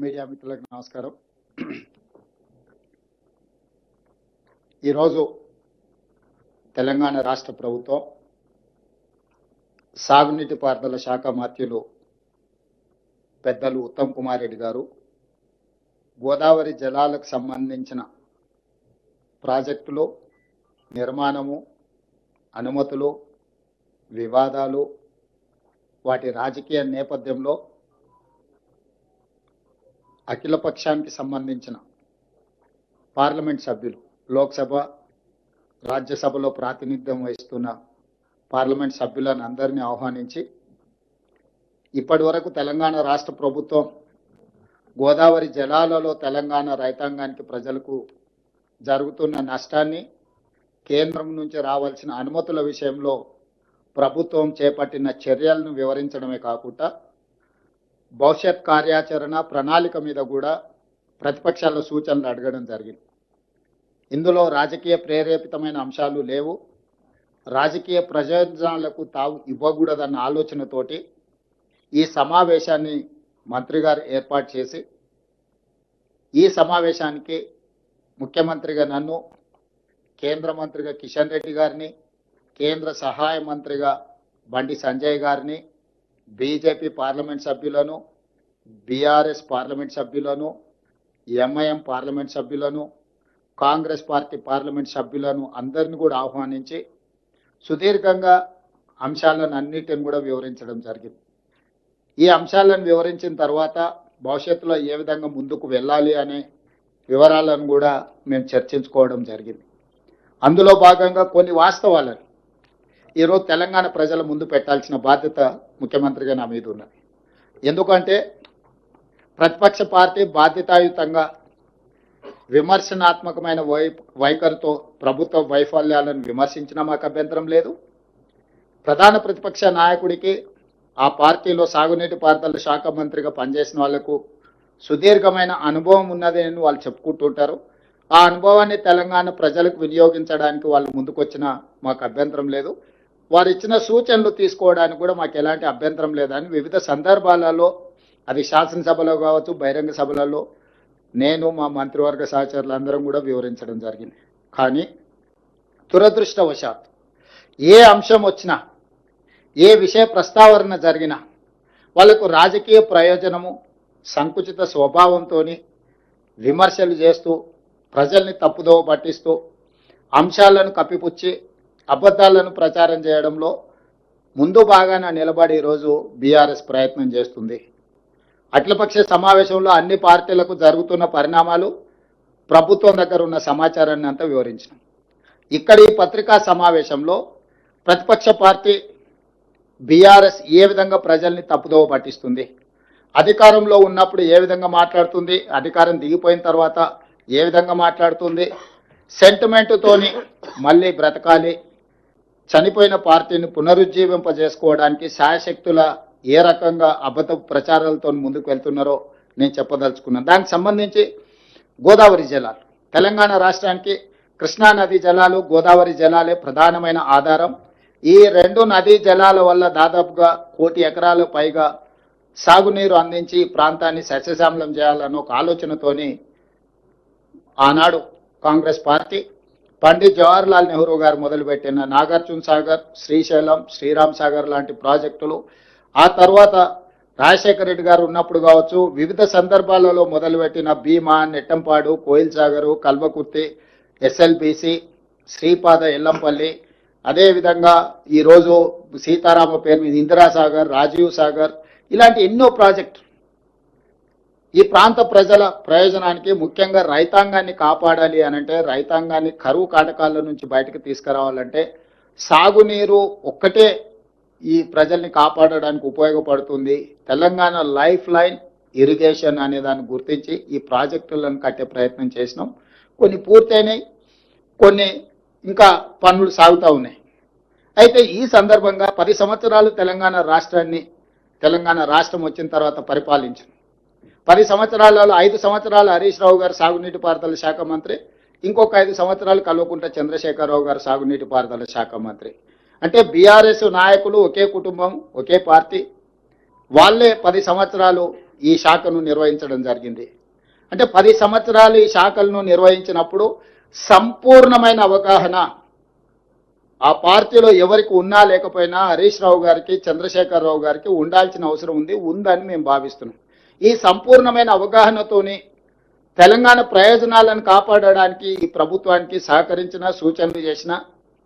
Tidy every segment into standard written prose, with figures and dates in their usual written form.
Media మిత్రులకు నమస్కారం. ఈరోజు తెలంగాణ రాష్ట్ర ప్రభుత్వం సాగునీటి పారుదల శాఖ మంత్రులు పెద్దలు ఉత్తమ్ కుమార్ రెడ్డి గారు గోదావరి జలాలకు సంబంధించిన ప్రాజెక్టులు నిర్మాణము, అనుమతులు, వివాదాలు, వాటి రాజకీయ నేపథ్యంలో అఖిలపక్షానికి సంబంధించిన పార్లమెంట్ సభ్యులు, లోక్సభ, రాజ్యసభలో ప్రాతినిధ్యం వహిస్తున్న పార్లమెంట్ సభ్యులను అందరినీ ఆహ్వానించి ఇప్పటి వరకు తెలంగాణ రాష్ట్ర ప్రభుత్వం గోదావరి జలాలలో తెలంగాణ రైతాంగానికి, ప్రజలకు జరుగుతున్న నష్టాన్ని, కేంద్రం నుంచి రావాల్సిన అనుమతుల విషయంలో ప్రభుత్వం చేపట్టిన చర్యలను వివరించడమే కాకుండా భవిష్యత్ కార్యాచరణ ప్రణాళిక మీద కూడా ప్రతిపక్షాల సూచనలు అడగడం జరిగింది. ఇందులో రాజకీయ ప్రేరేపితమైన అంశాలు లేవు. రాజకీయ ప్రయోజనాలకు తావు ఇవ్వకూడదన్న ఆలోచనతోటి ఈ సమావేశాన్ని మంత్రి గారు ఏర్పాటు చేసి, ఈ సమావేశానికి ముఖ్యమంత్రిగా నన్ను, కేంద్ర మంత్రిగా కిషన్ రెడ్డి గారిని, కేంద్ర సహాయ మంత్రిగా బండి సంజయ్ గారిని, బీజేపీ పార్లమెంట్ సభ్యులను, బీఆర్ఎస్ పార్లమెంట్ సభ్యులను, ఎంఐఎం పార్లమెంట్ సభ్యులను, కాంగ్రెస్ పార్టీ పార్లమెంట్ సభ్యులను అందరిని కూడా ఆహ్వానించి సుదీర్ఘంగా అంశాలను అన్నిటిని కూడా వివరించడం జరిగింది. ఈ అంశాలను వివరించిన తర్వాత భవిష్యత్తులో ఏ విధంగా ముందుకు వెళ్ళాలి అనే వివరాలను కూడా మేము చర్చించుకోవడం జరిగింది. అందులో భాగంగా కొన్ని వాస్తవాలను ఈరోజు తెలంగాణ ప్రజల ముందు పెట్టాల్సిన బాధ్యత ముఖ్యమంత్రిగా నా మీద ఉన్నది. ఎందుకంటే ప్రతిపక్ష పార్టీ బాధ్యతాయుతంగా విమర్శనాత్మకమైన వైఖరితో ప్రభుత్వ వైఫల్యాలను విమర్శించినా మాకు అభ్యంతరం లేదు. ప్రధాన ప్రతిపక్ష నాయకుడికి ఆ పార్టీలో సాగునీటి పారుదల శాఖ మంత్రిగా పనిచేసిన వాళ్లకు సుదీర్ఘమైన అనుభవం ఉన్నది అని వాళ్ళు చెప్పుకుంటుంటారు. ఆ అనుభవాన్ని తెలంగాణ ప్రజలకు వినియోగించడానికి వాళ్ళు ముందుకొచ్చినా మాకు అభ్యంతరం లేదు. వారు ఇచ్చిన సూచనలు తీసుకోవడానికి కూడా మాకు ఎలాంటి అభ్యంతరం లేదని వివిధ సందర్భాలలో, అది శాసనసభలో కావచ్చు, బహిరంగ సభలలో నేను, మా మంత్రివర్గ సహచరులు అందరం కూడా వివరించడం జరిగింది. కానీ దురదృష్టవశాత్తు ఏ అంశం వచ్చినా, ఏ విషయ ప్రస్తావన జరిగినా వాళ్లకు రాజకీయ ప్రయోజనము, సంకుచిత స్వభావంతో విమర్శలు చేస్తూ, ప్రజల్ని తప్పుదోవ పట్టిస్తూ, అంశాలను కప్పిపుచ్చి అబద్ధాలను ప్రచారం చేయడంలో ముందు బాగానే నిలబడి ఈరోజు బీఆర్ఎస్ ప్రయత్నం చేస్తుంది. అఖిలపక్ష సమావేశంలో అన్ని పార్టీలకు జరుగుతున్న పరిణామాలు, ప్రభుత్వం దగ్గర ఉన్న సమాచారాన్ని అంతా వివరించినాం. ఇక్కడ ఈ పత్రికా సమావేశంలో ప్రతిపక్ష పార్టీ బీఆర్ఎస్ ఏ విధంగా ప్రజల్ని తప్పుదోవ పట్టిస్తుంది, అధికారంలో ఉన్నప్పుడు ఏ విధంగా మాట్లాడుతుంది, అధికారం దిగిపోయిన తర్వాత ఏ విధంగా మాట్లాడుతుంది, సెంటిమెంటుతోని మళ్ళీ బ్రతకాలి, చనిపోయిన పార్టీని పునరుజ్జీవింపజేసుకోవడానికి శాయశక్తుల ఏ రకంగా అబద్ధ ప్రచారాలతో ముందుకు వెళ్తున్నారో నేను చెప్పదలుచుకున్నాను. దానికి సంబంధించి గోదావరి జలాలు, తెలంగాణ రాష్ట్రానికి కృష్ణా నదీ జలాలు, గోదావరి జలాలే ప్రధానమైన ఆధారం. ఈ రెండు నదీ జలాల వల్ల దాదాపుగా 1 కోటి ఎకరాలు పైగా సాగునీరు అందించి ప్రాంతాన్ని సస్యశ్యామలం చేయాలన్న ఒక ఆలోచనతోని ఆనాడు కాంగ్రెస్ పార్టీ పండిత్ జవహర్లాల్ నెహ్రూ గారు మొదలుపెట్టిన నాగార్జున సాగర్, శ్రీశైలం, శ్రీరామ్ సాగర్ లాంటి ప్రాజెక్టులు, ఆ తర్వాత రాజశేఖర రెడ్డి గారు ఉన్నప్పుడు కావచ్చు, వివిధ సందర్భాలలో మొదలుపెట్టిన భీమా, నెట్టంపాడు, కోయిల్ సాగరు, కల్వకుర్తి, ఎస్ఎల్బిసి, శ్రీపాద, ఎల్లంపల్లి, అదేవిధంగా ఈరోజు సీతారామ పేరు మీద ఇందిరాసాగర్, రాజీవ్ సాగర్, ఇలాంటి ఎన్నో ప్రాజెక్టులు ఈ ప్రాంత ప్రజల ప్రయోజనానికి, ముఖ్యంగా రైతాంగాన్ని కాపాడాలి అనంటే, రైతాంగాన్ని కరువు కాటకాల నుంచి బయటకు తీసుకురావాలంటే సాగునీరు ఒక్కటే ఈ ప్రజల్ని కాపాడడానికి ఉపయోగపడుతుంది. తెలంగాణ లైఫ్ లైన్ ఇరిగేషన్ అనే దాన్ని గుర్తించి ఈ ప్రాజెక్టులను కట్టే ప్రయత్నం చేసినాం. కొన్ని పూర్తయినాయి, కొన్ని ఇంకా పనులు సాగుతూ ఉన్నాయి. అయితే ఈ సందర్భంగా 10 సంవత్సరాలు తెలంగాణ రాష్ట్రం వచ్చిన తర్వాత పరిపాలించాం. 10 సంవత్సరాలలో 5 సంవత్సరాలు హరీష్ రావు గారు సాగునీటి పారుదల శాఖ మంత్రి, ఇంకొక 5 సంవత్సరాలు కల్వకుంట్ల చంద్రశేఖరరావు గారు సాగునీటి పారుదల శాఖ మంత్రి. అంటే బీఆర్ఎస్ నాయకులు ఒకే కుటుంబం, ఒకే పార్టీ, వాళ్ళే 10 సంవత్సరాలు ఈ శాఖను నిర్వహించడం జరిగింది. అంటే 10 సంవత్సరాలు ఈ శాఖలను నిర్వహించినప్పుడు సంపూర్ణమైన అవగాహన ఆ పార్టీలో ఎవరికి ఉన్నా లేకపోయినా హరీష్ రావు గారికి, చంద్రశేఖరరావు గారికి ఉండాల్సిన అవసరం ఉందని మేము భావిస్తున్నాం. ఈ సంపూర్ణమైన అవగాహనతోని తెలంగాణ ప్రయోజనాలను కాపాడడానికి ఈ ప్రభుత్వానికి సహకరించిన, సూచనలు చేసిన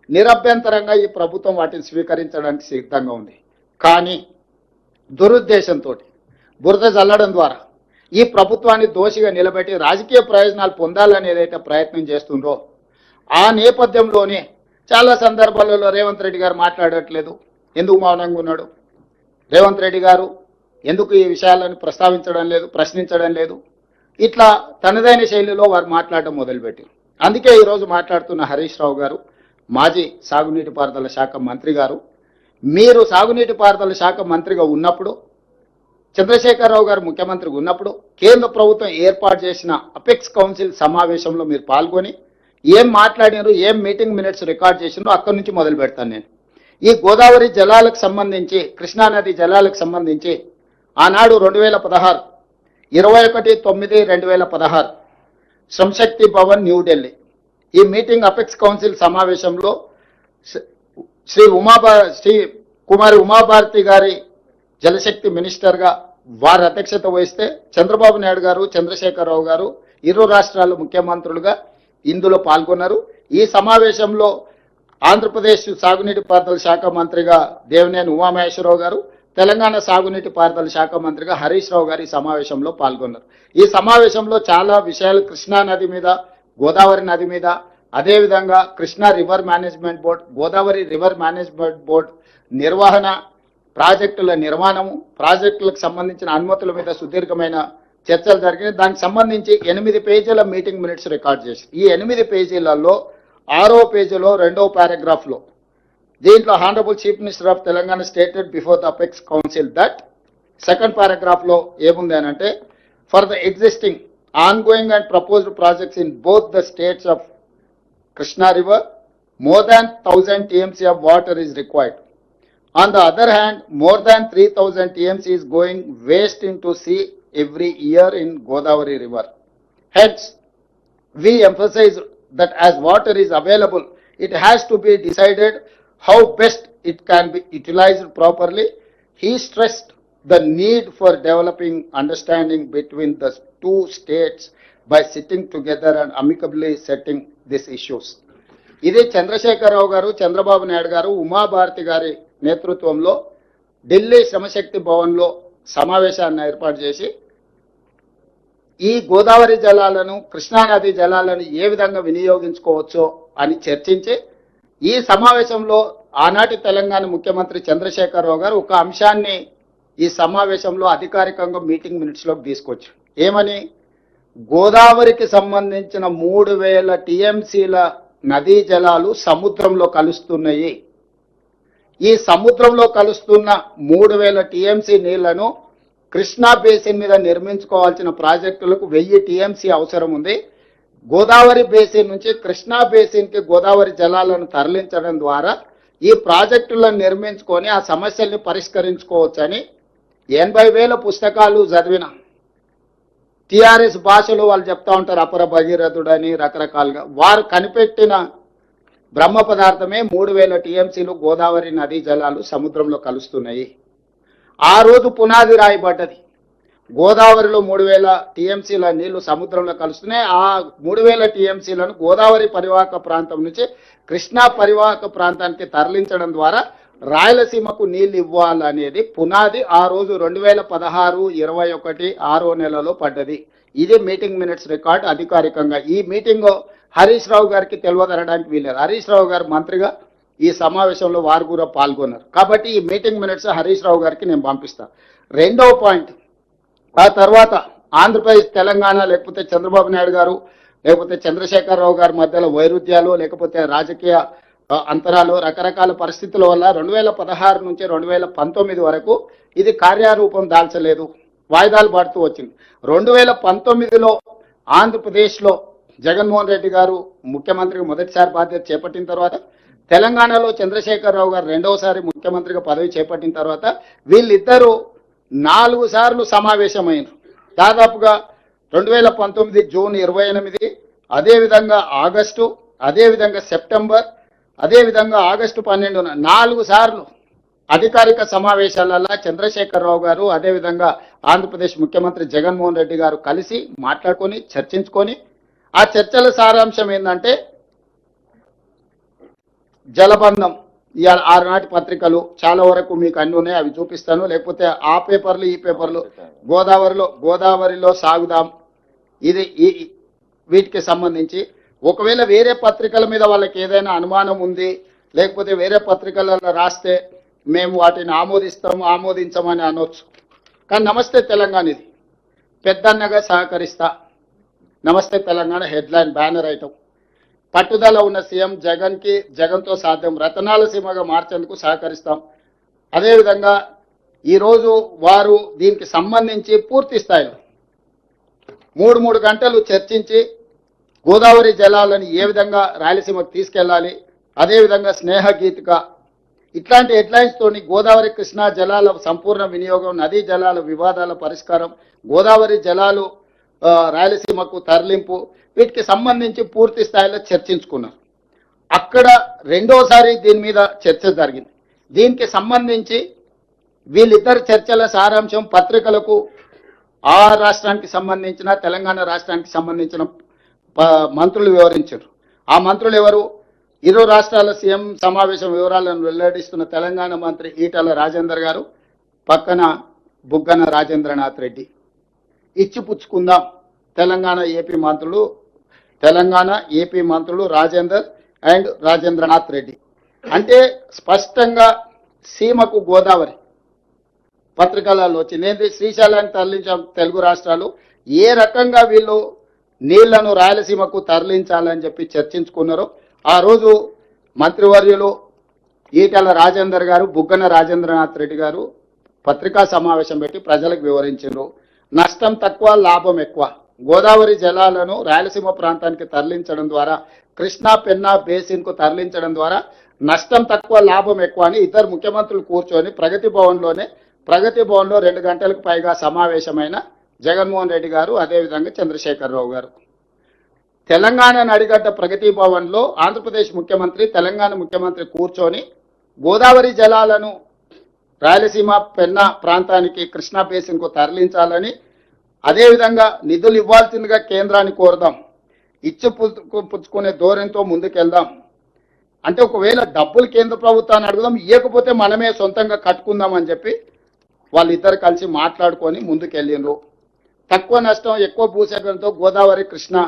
నిరభ్యంతరంగా ఈ ప్రభుత్వం వాటిని స్వీకరించడానికి సిద్ధంగా ఉంది. కానీ దురుద్దేశంతో బురద జల్లడం ద్వారా ఈ ప్రభుత్వాన్ని దోషిగా నిలబెట్టి రాజకీయ ప్రయోజనాలు పొందాలని ఏదైతే ప్రయత్నం చేస్తుందో ఆ నేపథ్యంలోనే చాలా సందర్భాలలో రేవంత్ రెడ్డి గారు మాట్లాడట్లేదు. ఎందుకు మౌనంగా ఉన్నాడు? రేవంత్ రెడ్డి గారు ఎందుకు ఈ విషయాలను ప్రశ్నించడం లేదు? ఇట్లా తనదైన శైలిలో వారు మాట్లాడడం మొదలుపెట్టారు. అందుకే ఈరోజు మాట్లాడుతున్న హరీష్ రావు గారు, మాజీ సాగునీటి పారుదల శాఖ మంత్రి గారు, మీరు సాగునీటి పారుదల శాఖ మంత్రిగా ఉన్నప్పుడు, చంద్రశేఖరరావు గారు ముఖ్యమంత్రిగా ఉన్నప్పుడు కేంద్ర ప్రభుత్వం ఏర్పాటు చేసిన అపెక్స్ కౌన్సిల్ సమావేశంలో మీరు పాల్గొని ఏం మాట్లాడినారు, ఏం మీటింగ్ మినిట్స్ రికార్డ్ చేసినారో అక్కడి నుంచి మొదలు పెడతాను నేను. ఈ గోదావరి జలాలకు సంబంధించి, కృష్ణానది జలాలకు సంబంధించి ఆనాడు 2016 21/9/2016 శ్రమశక్తి భవన్ న్యూఢిల్లీ ఈ మీటింగ్ అపెక్స్ కౌన్సిల్ సమావేశంలో శ్రీ కుమారి ఉమాభారతి గారి జలశక్తి మినిస్టర్గా వారి అధ్యక్షత వహిస్తే చంద్రబాబు నాయుడు గారు, చంద్రశేఖరరావు గారు ఇరు రాష్ట్రాల ముఖ్యమంత్రులుగా ఇందులో పాల్గొన్నారు. ఈ సమావేశంలో ఆంధ్రప్రదేశ్ సాగునీటి పారుదల శాఖ మంత్రిగా దేవినేని ఉమామహేశ్వరరావు గారు, తెలంగాణ సాగునీటి పారుదల శాఖ మంత్రిగా హరీష్ రావు గారు ఈ సమావేశంలో పాల్గొన్నారు. ఈ సమావేశంలో చాలా విషయాలు కృష్ణా నది మీద, గోదావరి నది మీద, అదేవిధంగా Krishna river management board, Godavari river management board నిర్వహణ, ప్రాజెక్టుల నిర్మాణము, ప్రాజెక్టులకు సంబంధించిన అనుమతుల మీద సుదీర్ఘమైన చర్చలు జరిగినాయి. దానికి సంబంధించి 8 పేజీల మీటింగ్ మినిట్స్ రికార్డ్ చేసి ఈ 8 పేజీలలో 6వ పేజీలో 2వ పారాగ్రాఫ్లో దీంట్లో honourable chief minister of Telangana stated before the apex council that second పారాగ్రాఫ్లో ఏముంది అని అంటే for the existing ongoing and proposed projects in both the states of Krishna river more than 1000 TMC of water is required. On the other hand, more than 3000 TMC is going waste into sea every year in Godavari river. Hence, we emphasize that as water is available, it has to be decided how best it can be utilized properly. He stressed the need for developing understanding between the two states by sitting together and amicably setting these issues. ఇది చంద్రశేఖరరావు గారు, చంద్రబాబు నాయుడు గారు, ఉమాభారతి గారి నేతృత్వంలో ఢిల్లీ శ్రమశక్తి భవన్లో సమావేశాన్ని ఏర్పాటు చేసి ఈ గోదావరి జలాలను, కృష్ణానది జలాలను ఏ విధంగా వినియోగించుకోవచ్చో అని చర్చించి ఈ సమావేశంలో ఆనాటి తెలంగాణ ముఖ్యమంత్రి చంద్రశేఖరరావు గారు ఒక అంశాన్ని ఈ సమావేశంలో అధికారికంగా మీటింగ్ మినిట్స్లోకి తీసుకొచ్చారు. ఏమని? గోదావరికి సంబంధించిన 3000 టీఎంసీల నదీ జలాలు సముద్రంలో కలుస్తున్నాయి. ఈ సముద్రంలో కలుస్తున్న 3000 టీఎంసీ నీళ్లను కృష్ణా బేసిన్ మీద నిర్మించుకోవాల్సిన ప్రాజెక్టులకు 1000 టీఎంసీ అవసరం ఉంది. గోదావరి బేసిన్ నుంచి కృష్ణా బేసిన్కి గోదావరి జలాలను తరలించడం ద్వారా ఈ ప్రాజెక్టులను నిర్మించుకొని ఆ సమస్యల్ని పరిష్కరించుకోవచ్చని 80,000 పుస్తకాలు చదివిన టిఆర్ఎస్ భాషలో వాళ్ళు చెప్తా ఉంటారు, అపర భగీరథుడని రకరకాలుగా. వారు కనిపెట్టిన బ్రహ్మ పదార్థమే 3000 టీఎంసీలు గోదావరి నదీ జలాలు సముద్రంలో కలుస్తున్నాయి. ఆ రోజు పునాది రాయబడ్డది. గోదావరిలో 3000 టీఎంసీల నీళ్లు సముద్రంలో కలుస్తున్నాయి. ఆ 3000 టీఎంసీలను గోదావరి పరివాహక ప్రాంతం నుంచి కృష్ణా పరివాహక ప్రాంతానికి తరలించడం ద్వారా రాయలసీమకు నీళ్లు ఇవ్వాలనేది పునాది ఆ రోజు 2016-21 6వ నెలలో పడ్డది. ఇది మీటింగ్ మినిట్స్ రికార్డ్ అధికారికంగా. ఈ మీటింగ్ హరీష్ రావు గారికి తెలియదనడానికి వీలేదు. హరీష్ రావు గారు మంత్రిగా ఈ సమావేశంలో వారు కూడా పాల్గొన్నారు. కాబట్టి ఈ మీటింగ్ మినిట్స్ హరీష్ రావు గారికి నేను పంపిస్తాను. రెండవ పాయింట్, ఆ తర్వాత ఆంధ్రప్రదేశ్, తెలంగాణ, లేకపోతే చంద్రబాబు నాయుడు గారు, లేకపోతే చంద్రశేఖరరావు గారి మధ్యలో వైరుధ్యాలు, లేకపోతే రాజకీయ అంతరాలు, రకరకాల పరిస్థితుల వల్ల 2016 నుంచి 2019 వరకు ఇది కార్యరూపం దాల్చలేదు, వాయిదాలు పడుతూ వచ్చింది. 2019లో ఆంధ్రప్రదేశ్లో జగన్మోహన్ రెడ్డి గారు ముఖ్యమంత్రిగా మొదటిసారి బాధ్యత చేపట్టిన తర్వాత, తెలంగాణలో చంద్రశేఖరరావు గారు రెండవసారి ముఖ్యమంత్రిగా పదవి చేపట్టిన తర్వాత వీళ్ళిద్దరూ 4 సార్లు సమావేశమైనారు. దాదాపుగా 2019 జూన్ 28, అదేవిధంగా ఆగస్టు, అదేవిధంగా సెప్టెంబర్, అదేవిధంగా ఆగస్టు 12న 4 సార్లు అధికారిక సమావేశాలలో చంద్రశేఖరరావు గారు, అదేవిధంగా ఆంధ్రప్రదేశ్ ముఖ్యమంత్రి జగన్మోహన్ రెడ్డి గారు కలిసి మాట్లాడుకొని చర్చించుకొని, ఆ చర్చల సారాంశం ఏంటంటే జలబంధం. ఇవాళ ఆనాటి పత్రికలు చాలా వరకు మీకు అన్ని ఉన్నాయి, అవి చూపిస్తాను. లేకపోతే ఆ పేపర్లు ఈ పేపర్లు గోదావరిలో సాగుదాం, ఇది వీటికి సంబంధించి ఒకవేళ వేరే పత్రికల మీద వాళ్ళకి ఏదైనా అనుమానం ఉంది, లేకపోతే వేరే పత్రికలలో రాస్తే మేము వాటిని ఆమోదించమని అనొచ్చు. కానీ నమస్తే తెలంగాణ ఇది పెద్దన్నగా సహకరిస్తా. నమస్తే తెలంగాణ హెడ్లైన్ బ్యానర్ ఐటమ్. పట్టుదల ఉన్న సీఎం జగన్తో సాధ్యం, రతనాల సీమగా మార్చేందుకు సహకరిస్తాం. అదేవిధంగా ఈరోజు వారు దీనికి సంబంధించి పూర్తి స్థాయిలో 3 గంటలు చర్చించి గోదావరి జలాలను ఏ విధంగా రాయలసీమకు తీసుకెళ్లాలి, అదేవిధంగా స్నేహ గీతిక ఇట్లాంటి హెడ్లైన్స్ తోని గోదావరి కృష్ణా జలాల సంపూర్ణ వినియోగం, నదీ జలాల వివాదాల పరిష్కారం, గోదావరి జలాలు రాయలసీమకు తరలింపు, వీటికి సంబంధించి పూర్తి స్థాయిలో చర్చించుకున్నారు. అక్కడ రెండోసారి దీని మీద చర్చ జరిగింది. దీనికి సంబంధించి వీళ్ళిద్దరు చర్చల సారాంశం పత్రికలకు ఆ రాష్ట్రానికి సంబంధించిన, తెలంగాణ రాష్ట్రానికి సంబంధించిన మంత్రులు వివరించారు. ఆ మంత్రులు ఎవరు? ఇరు రాష్ట్రాల సీఎం సమావేశం వివరాలను వెల్లడిస్తున్న తెలంగాణ మంత్రి ఈటల రాజేందర్ గారు, పక్కన బుగ్గన రాజేంద్రనాథ్ రెడ్డి. ఇచ్చిపుచ్చుకుందాం తెలంగాణ ఏపీ మంత్రులు రాజేందర్ అండ్ రాజేంద్రనాథ్ రెడ్డి. అంటే స్పష్టంగా సీమకు గోదావరి పత్రికలలో వచ్చింది. శ్రీశైలానికి తరలించాం తెలుగు రాష్ట్రాలు, ఏ రకంగా వీళ్ళు నీళ్లను రాయలసీమకు తరలించాలని చెప్పి చర్చించుకున్నారో ఆ రోజు మంత్రివర్యులు ఈటల రాజేందర్ గారు, బుగ్గన రాజేంద్రనాథ్ రెడ్డి గారు పత్రికా సమావేశం పెట్టి ప్రజలకు వివరించారు. నష్టం తక్కువ, లాభం ఎక్కువ. గోదావరి జలాలను రాయలసీమ ప్రాంతానికి తరలించడం ద్వారా, కృష్ణా పెన్నా బేసిన్కు తరలించడం ద్వారా నష్టం తక్కువ, లాభం ఎక్కువ అని ఇద్దరు ముఖ్యమంత్రులు కూర్చొని ప్రగతి భవన్లో 2 గంటలకు పైగా సమావేశమైన జగన్మోహన్ రెడ్డి గారు, అదేవిధంగా చంద్రశేఖరరావు గారు. తెలంగాణ నడిగడ్డ ప్రగతి భవన్లో ఆంధ్రప్రదేశ్ ముఖ్యమంత్రి, తెలంగాణ ముఖ్యమంత్రి కూర్చొని గోదావరి జలాలను రాయలసీమ పెన్నా ప్రాంతానికి, కృష్ణా బేసిన్కు తరలించాలని, అదేవిధంగా నిధులు ఇవ్వాల్సిందిగా కేంద్రాన్ని కోరుదాం, పుచ్చుకునే ధోరణితో ముందుకెళ్దాం. అంటే ఒకవేళ డబ్బులు కేంద్ర ప్రభుత్వాన్ని అడుగుదాం, ఇవ్వకపోతే మనమే సొంతంగా కట్టుకుందాం అని చెప్పి వాళ్ళిద్దరు కలిసి మాట్లాడుకొని ముందుకెళ్ళిండ్రు. తక్కువ నష్టం, ఎక్కువ భూసేకరణతో గోదావరి కృష్ణా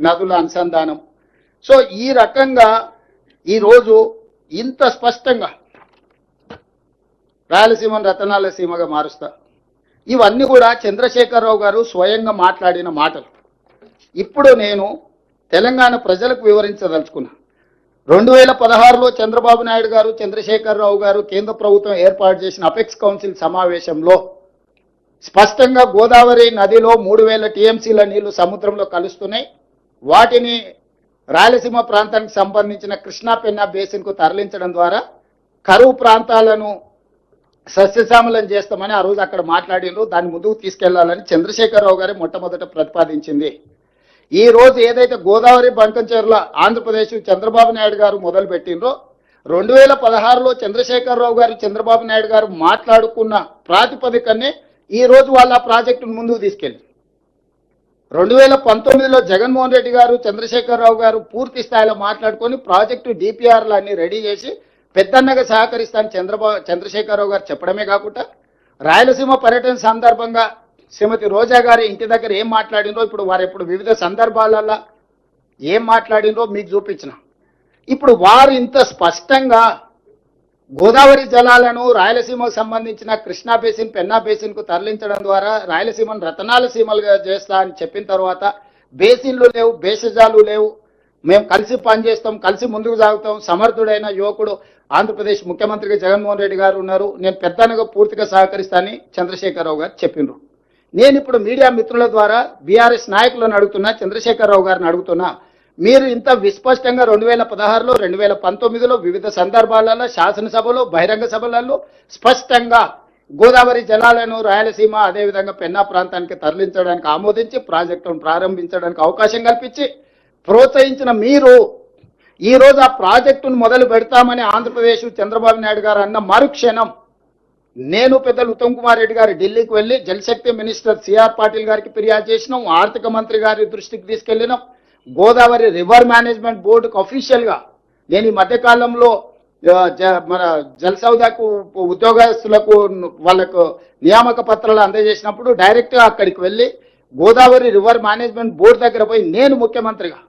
నదుల అనుసంధానం. సో ఈ రకంగా ఈరోజు ఇంత స్పష్టంగా రాయలసీమను రతనాల సీమగా మారుస్తా, ఇవన్నీ కూడా చంద్రశేఖరరావు గారు స్వయంగా మాట్లాడిన మాటలు. ఇప్పుడు నేను తెలంగాణ ప్రజలకు వివరించదలుచుకున్నా. 2016లో చంద్రబాబు నాయుడు గారు, చంద్రశేఖరరావు గారు కేంద్ర ప్రభుత్వం ఏర్పాటు చేసిన అపెక్స్ కౌన్సిల్ సమావేశంలో స్పష్టంగా గోదావరి నదిలో 3000 టీఎంసీల నీళ్లు సముద్రంలో కలుస్తున్నాయి, వాటిని రాయలసీమ ప్రాంతానికి సంబంధించిన కృష్ణా పెన్నా బేసిన్కు తరలించడం ద్వారా కరువు ప్రాంతాలను సస్యశ్యామలం చేస్తామని ఆ రోజు అక్కడ మాట్లాడినరు. దాన్ని ముందుకు తీసుకెళ్లాలని చంద్రశేఖరరావు గారే మొట్టమొదట ప్రతిపాదించింది. ఈ రోజు ఏదైతే గోదావరి బంకంచెర్ల ఆంధ్రప్రదేశ్ చంద్రబాబు నాయుడు గారు మొదలు పెట్టినరో, 2016లో చంద్రశేఖరరావు గారు, చంద్రబాబు నాయుడు గారు మాట్లాడుకున్న ప్రాతిపదికనే ఈ రోజు వాళ్ళ ప్రాజెక్టును ముందుకు తీసుకెళ్ళి 2019లో జగన్మోహన్ రెడ్డి గారు, చంద్రశేఖరరావు గారు పూర్తి స్థాయిలో మాట్లాడుకొని ప్రాజెక్టు డిపిఆర్లు అన్ని రెడీ చేసి పెద్దన్నగా సహకరిస్తాను చంద్రశేఖరరావు గారు చెప్పడమే కాకుండా, రాయలసీమ పర్యటన సందర్భంగా శ్రీమతి రోజా గారి ఇంటి దగ్గర ఏం మాట్లాడినో, ఇప్పుడు వారు వివిధ సందర్భాలలో ఏం మాట్లాడినో మీకు చూపించిన. ఇప్పుడు వారు ఇంత స్పష్టంగా గోదావరి జలాలను రాయలసీమకు సంబంధించిన కృష్ణా బేసిన్, పెన్నా బేసిన్కు తరలించడం ద్వారా రాయలసీమను రతనాల సీమలుగా చేస్తా అని చెప్పిన తర్వాత బేసిన్లు లేవు, భేషజాలు లేవు, మేము కలిసి పనిచేస్తాం, కలిసి ముందుకు సాగుతాం, సమర్థుడైన యువకుడు ఆంధ్రప్రదేశ్ ముఖ్యమంత్రిగా జగన్మోహన్ రెడ్డి గారు ఉన్నారు, నేను పెద్దనగా పూర్తిగా సహకరిస్తానని చంద్రశేఖరరావు గారు చెప్పిండ్రు. నేను ఇప్పుడు మీడియా మిత్రుల ద్వారా బీఆర్ఎస్ నాయకులను అడుగుతున్నా, చంద్రశేఖరరావు గారిని అడుగుతున్నా, మీరు ఇంత విస్పష్టంగా 2016లో 2019లో వివిధ సందర్భాలలో శాసనసభలో బహిరంగ సభలలో స్పష్టంగా గోదావరి జలాలను రాయలసీమ అదేవిధంగా పెన్నా ప్రాంతానికి తరలించడానికి ఆమోదించి ప్రాజెక్టును ప్రారంభించడానికి అవకాశం కల్పించి ప్రోత్సహించిన మీరు ఈ రోజు ఆ ప్రాజెక్టును మొదలు పెడతామని ఆంధ్రప్రదేశ్ చంద్రబాబు నాయుడు గారు అన్న మరుక్షణం నేను పెద్దలు ఉత్తమ్ కుమార్ రెడ్డి గారు ఢిల్లీకి వెళ్లి జలశక్తి మినిస్టర్ సిఆర్ పాటిల్ గారికి ఫిర్యాదు చేసినాం, ఆర్థిక మంత్రి గారి దృష్టికి తీసుకెళ్లినాం, గోదావరి రివర్ మేనేజ్మెంట్ బోర్డుకు అఫీషియల్ గా నేను ఈ మధ్య కాలంలో మన జలసౌదాకు ఉద్యోగస్తులకు వాళ్ళకు నియామక పత్రాలు అందజేసినప్పుడు డైరెక్ట్ గా అక్కడికి వెళ్లి గోదావరి రివర్ మేనేజ్మెంట్ బోర్డు దగ్గర పోయి నేను ముఖ్యమంత్రిగా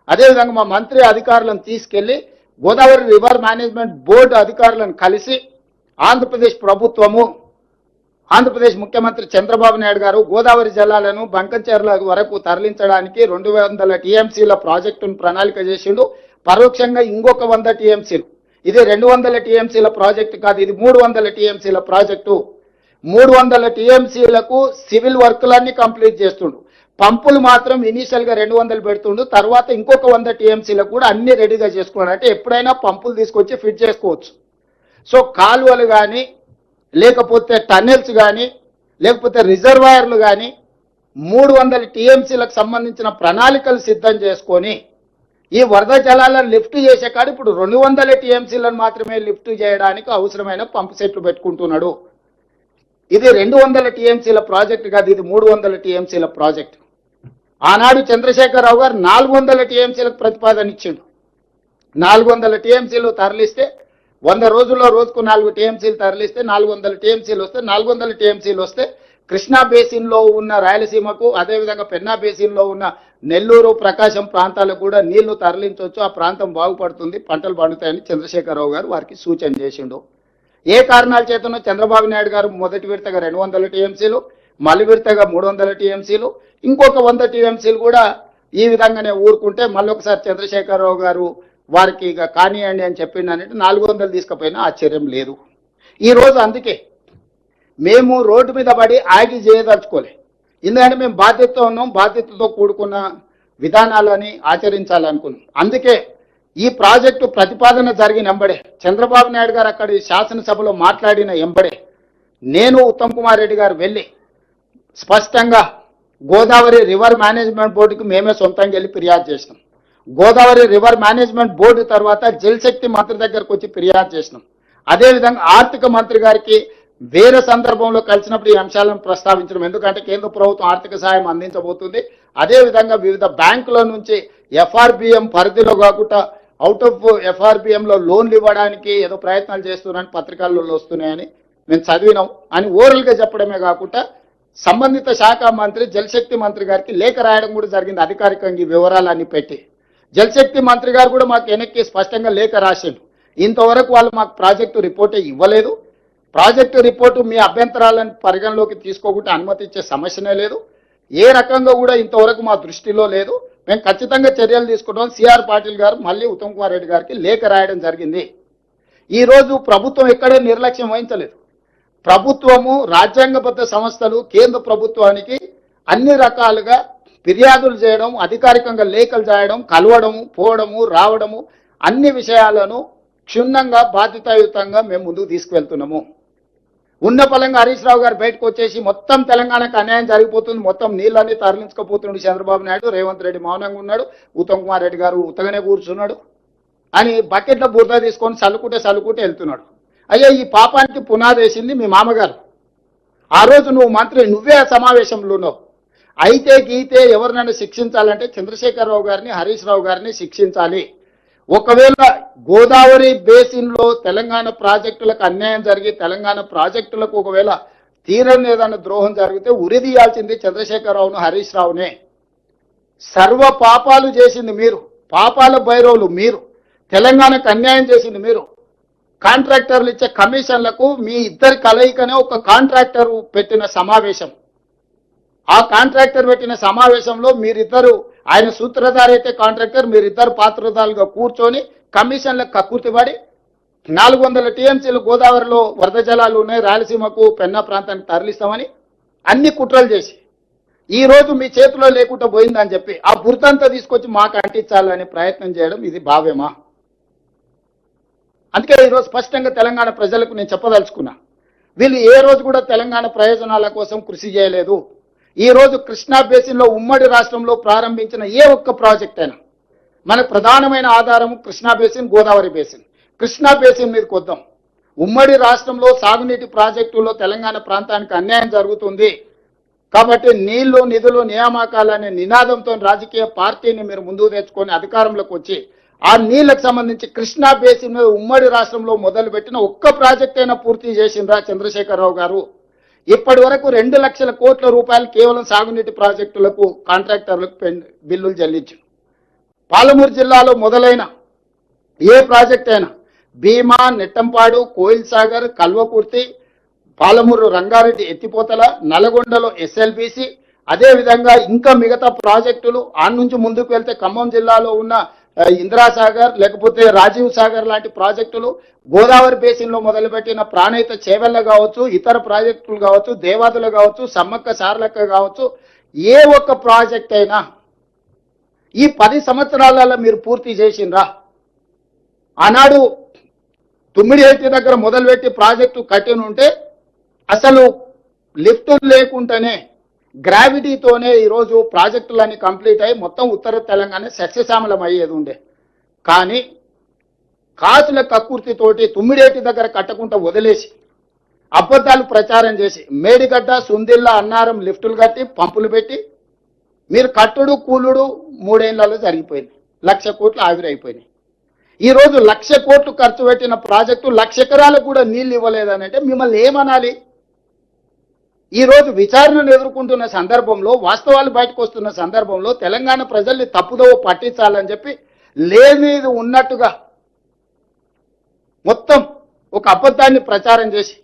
అదేవిధంగా మా మంత్రి అధికారులను తీసుకెళ్లి గోదావరి రివర్ మేనేజ్మెంట్ బోర్డు అధికారులను కలిసి ఆంధ్రప్రదేశ్ ప్రభుత్వము ఆంధ్రప్రదేశ్ ముఖ్యమంత్రి చంద్రబాబు నాయుడు గారు గోదావరి జలాలను బంకంచెర్ల వరకు తరలించడానికి 200 టీఎంసీల ప్రాజెక్టును ప్రణాళిక చేసిండు. పరోక్షంగా ఇంకొక 100 టీఎంసీలు, ఇది 200 టీఎంసీల ప్రాజెక్టు కాదు, ఇది 300 టీఎంసీల ప్రాజెక్టు. 300 టీఎంసీలకు సివిల్ వర్కులన్నీ కంప్లీట్ చేస్తుండు. పంపులు మాత్రం ఇనీషియల్ గా 200 పెడుతుండు. తర్వాత ఇంకొక 100 టీఎంసీలకు కూడా అన్ని రెడీగా చేసుకున్నాడు. అంటే ఎప్పుడైనా పంపులు తీసుకొచ్చి ఫిట్ చేసుకోవచ్చు. సో కాలువలు కానీ లేకపోతే టన్నెల్స్ కానీ లేకపోతే రిజర్వాయర్లు కానీ 300 టీఎంసీలకు సంబంధించిన ప్రణాళికలు సిద్ధం చేసుకొని ఈ వరద జలాలను లిఫ్ట్ చేసే కాదు ఇప్పుడు 200 టీఎంసీలను మాత్రమే లిఫ్ట్ చేయడానికి అవసరమైన పంపు సెట్లు పెట్టుకుంటున్నాడు. ఇది 200 టీఎంసీల ప్రాజెక్టు కాదు, ఇది 300 టీఎంసీల ప్రాజెక్టు. ఆనాడు చంద్రశేఖరరావు గారు 400 టీఎంసీలకు ప్రతిపాదన ఇచ్చిండు. 400 టీఎంసీలు తరలిస్తే 100 రోజుల్లో రోజుకు 4 టీఎంసీలు తరలిస్తే 400 టీఎంసీలు వస్తే 400 టీఎంసీలు వస్తే కృష్ణా బేసిన్లో ఉన్న రాయలసీమకు అదేవిధంగా పెన్నా బేసిన్లో ఉన్న నెల్లూరు ప్రకాశం ప్రాంతాలకు కూడా నీళ్లు తరలించవచ్చు, ఆ ప్రాంతం బాగుపడుతుంది, పంటలు పండుతాయని చంద్రశేఖరరావు గారు వారికి సూచన చేసిండు. ఏ కారణాల చేతనో చంద్రబాబు నాయుడు గారు మొదటి విడతగా 200 టీఎంసీలు, మళ్ళీ విడతగా 300 టీఎంసీలు, ఇంకొక 100 టీఎంసీలు కూడా ఈ విధంగానే ఊరుకుంటే మళ్ళొకసారి చంద్రశేఖరరావు గారు వారికి ఇక కానియండి అని చెప్పిండనంటే 400 తీసుకుపోయినా ఆశ్చర్యం లేదు. ఈరోజు అందుకే మేము రోడ్డు మీద పడి ఆగి చేయదలుచుకోలే. ఎందుకంటే మేము బాధ్యతతో ఉన్నాం, బాధ్యతతో కూడుకున్న విధానాలని ఆచరించాలనుకున్నాం. అందుకే ఈ ప్రాజెక్టు ప్రతిపాదన జరిగిన ఎంబడే చంద్రబాబు నాయుడు గారు అక్కడి శాసనసభలో మాట్లాడిన ఎంబడే నేను ఉత్తమ్ కుమార్ రెడ్డి గారు వెళ్ళి స్పష్టంగా గోదావరి రివర్ మేనేజ్మెంట్ బోర్డుకి మేమే సొంతంగా వెళ్ళి ఫిర్యాదు చేసినాం. గోదావరి రివర్ మేనేజ్మెంట్ బోర్డు తర్వాత జలశక్తి మంత్రి దగ్గరకు వచ్చి ఫిర్యాదు చేసినాం. అదేవిధంగా ఆర్థిక మంత్రి గారికి వేరే సందర్భంలో కలిసినప్పుడు ఈ అంశాలను ప్రస్తావించడం, ఎందుకంటే కేంద్ర ప్రభుత్వం ఆర్థిక సహాయం అందించబోతుంది. అదేవిధంగా వివిధ బ్యాంకుల నుంచి ఎఫ్ఆర్బిఎం పరిధిలో కాకుండా అవుట్ ఆఫ్ ఎఫ్ఆర్బిఎంలో లోన్లు ఇవ్వడానికి ఏదో ప్రయత్నాలు చేస్తున్నారని పత్రికల్లో వస్తున్నాయని మేము చదివినాం అని ఓరల్గా చెప్పడమే కాకుండా సంబంధిత శాఖ మంత్రి జలశక్తి మంత్రి గారికి లేఖ రాయడం కూడా జరిగింది. అధికారికంగా ఈ వివరాలన్నీ పెట్టి జలశక్తి మంత్రి గారు కూడా మాకు వెనక్కి స్పష్టంగా లేఖ రాసిండు. ఇంతవరకు వాళ్ళు మాకు ప్రాజెక్టు రిపోర్టే ఇవ్వలేదు, ప్రాజెక్టు రిపోర్టు మీ అభ్యంతరాలను పరిగణలోకి తీసుకోకుండా అనుమతి ఇచ్చే సమస్యనే లేదు, ఏ రకంగా కూడా ఇంతవరకు మా దృష్టిలో లేదు, మేము ఖచ్చితంగా చర్యలు తీసుకుంటాం. సిఆర్ పాటిల్ గారు మళ్ళీ ఉత్తమ్ కుమార్ రెడ్డి గారికి లేఖ రాయడం జరిగింది. ఈరోజు ప్రభుత్వం ఎక్కడే నిర్లక్ష్యం వహించలేదు. ప్రభుత్వము రాజ్యాంగబద్ధ సంస్థలు కేంద్ర ప్రభుత్వానికి అన్ని రకాలుగా ఫిర్యాదులు చేయడం, అధికారికంగా లేఖలు చేయడం, కలవడము, పోవడము, రావడము, అన్ని విషయాలను క్షుణ్ణంగా బాధ్యతాయుతంగా మేము ముందుకు తీసుకువెళ్తున్నాము. ఉన్న ఫలంగా హరీష్ రావు గారు బయటకు వచ్చేసి మొత్తం తెలంగాణకు అన్యాయం జరిగిపోతుంది, మొత్తం నీళ్ళన్నీ తరలించుకుపోతున్నాడు చంద్రబాబు నాయుడు, రేవంత్ రెడ్డి మౌనంగా ఉన్నాడు, ఉత్తమ్ కుమార్ రెడ్డి గారు ఉత్తగానే కూర్చున్నాడు అని బకెట్లో బురద తీసుకొని చల్లుకుంటే వెళ్తున్నాడు. అయ్యా ఈ పాపానికి పునాది వేసింది మీ మామగారు. ఆ రోజు నువ్వే సమావేశంలో ఉన్నావు. అయితే గీతే ఎవరినైనా శిక్షించాలంటే చంద్రశేఖరరావు గారిని, హరీష్ రావు గారిని శిక్షించాలి. ఒకవేళ గోదావరి బేసిన్లో తెలంగాణ ప్రాజెక్టులకు అన్యాయం జరిగి తెలంగాణ ప్రాజెక్టులకు ఒకవేళ తీరని ఏదైనా ద్రోహం జరిగితే ఉరిదీయాల్సింది చంద్రశేఖరరావును, హరీష్ రావునే. సర్వ పాపాలు చేసింది మీరు, పాపాల భైరవులు మీరు, తెలంగాణకు అన్యాయం చేసింది మీరు. కాంట్రాక్టర్లు ఇచ్చే కమిషన్లకు మీ ఇద్దరి కలయికనే ఒక కాంట్రాక్టర్ పెట్టిన సమావేశం. ఆ కాంట్రాక్టర్ పెట్టిన సమావేశంలో మీరిద్దరు, ఆయన సూత్రధారి అయితే కాంట్రాక్టర్, మీరిద్దరు పాత్రధారులుగా కూర్చొని కమిషన్లకు కక్కుర్తిపడి 400 టీఎంసీలు గోదావరిలో వరద జలాలు ఉన్నాయి, రాయలసీమకు పెన్నా ప్రాంతానికి తరలిస్తామని అన్ని కుట్రలు చేసి ఈ రోజు మీ చేతిలో లేకుండా పోయిందని చెప్పి ఆ బురదంతా తీసుకొచ్చి మాకు అంటించాలని ప్రయత్నం చేయడం ఇది భావ్యమా? అందుకే ఈరోజు స్పష్టంగా తెలంగాణ ప్రజలకు నేను చెప్పదలుచుకున్నా, వీళ్ళు ఏ రోజు కూడా తెలంగాణ ప్రయోజనాల కోసం కృషి చేయలేదు. ఈ రోజు కృష్ణా బేసిన్లో ఉమ్మడి రాష్ట్రంలో ప్రారంభించిన ఏ ఒక్క ప్రాజెక్ట్ అయినా మన ప్రధానమైన ఆధారం Krishna basin, Godavari basin. Krishna basin మీదకి వద్దాం. ఉమ్మడి రాష్ట్రంలో సాగునీటి ప్రాజెక్టుల్లో తెలంగాణ ప్రాంతానికి అన్యాయం జరుగుతుంది కాబట్టి నీళ్లు, నిధులు, నియామకాలనే నినాదంతో రాజకీయ పార్టీని మీరు ముందుకు తెచ్చుకొని అధికారంలోకి వచ్చి ఆ నీళ్లకు సంబంధించి కృష్ణా బేసిన్ మీద ఉమ్మడి రాష్ట్రంలో మొదలుపెట్టిన ఒక్క ప్రాజెక్ట్ అయినా పూర్తి చేసిండ్రా చంద్రశేఖరరావు గారు? ఇప్పటి వరకు 2 లక్షల కోట్ల రూపాయలు కేవలం సాగునీటి ప్రాజెక్టులకు కాంట్రాక్టర్లకు బిల్లులు చెల్లించారు. పాలమూరు జిల్లాలో మొదలైన ఏ ప్రాజెక్ట్ అయినా భీమా, నెట్టంపాడు, కోయిల్ సాగర్, కల్వకుర్తి, పాలమూరు రంగారెడ్డి ఎత్తిపోతల, నల్గొండలో ఎస్ఎల్బిసి, అదేవిధంగా ఇంకా మిగతా ప్రాజెక్టులు ఆ నుంచి ముందుకు వెళ్తే ఖమ్మం జిల్లాలో ఉన్న ఇందిరాసాగర్ లేకపోతే రాజీవ్ సాగర్ లాంటి ప్రాజెక్టులు, గోదావరి బేసిన్లో మొదలుపెట్టిన ప్రాణహిత చేవెళ్ళ కావచ్చు, ఇతర ప్రాజెక్టులు కావచ్చు, దేవాదులు కావచ్చు, సమ్మక్క సారలక్క కావచ్చు, ఏ ఒక్క ప్రాజెక్ట్ అయినా ఈ 10 సంవత్సరాలలో మీరు పూర్తి చేసిండ్రా? ఆనాడు తుమ్మిడిహెట్టి దగ్గర మొదలుపెట్టి ప్రాజెక్టు కట్టినుంటే అసలు లిఫ్టులు లేకుండానే గ్రావిటీతోనే ఈరోజు ప్రాజెక్టులన్నీ కంప్లీట్ అయ్యి మొత్తం ఉత్తర తెలంగాణ సస్యశ్యామలం అయ్యేది ఉండే. కానీ కాసుల కక్కుర్తితోటి తుమ్మిడేటి దగ్గర కట్టకుండా వదిలేసి అబద్ధాలు ప్రచారం చేసి మేడిగడ్డ, సుందిల్ల, అన్నారం లిఫ్టులు కట్టి పంపులు పెట్టి మీరు కట్టుడు కూలుడు 3 ఏళ్లలో జరిగిపోయింది. 1,00,000 కోట్లు ఆవిరైపోయినాయి. ఈరోజు 1,00,000 కోట్లు ఖర్చు పెట్టిన ప్రాజెక్టు 1,00,000 ఎకరాలకు కూడా నీళ్లు ఇవ్వలేదని అంటే మిమ్మల్ని ఏమనాలి? ఈరోజు విచారణను ఎదుర్కొంటున్న సందర్భంలో, వాస్తవాలు బయటకు వస్తున్న సందర్భంలో తెలంగాణ ప్రజల్ని తప్పుదోవ పట్టించాలని చెప్పి లేనిది ఉన్నట్టుగా మొత్తం ఒక అబద్ధాన్ని ప్రచారం చేసి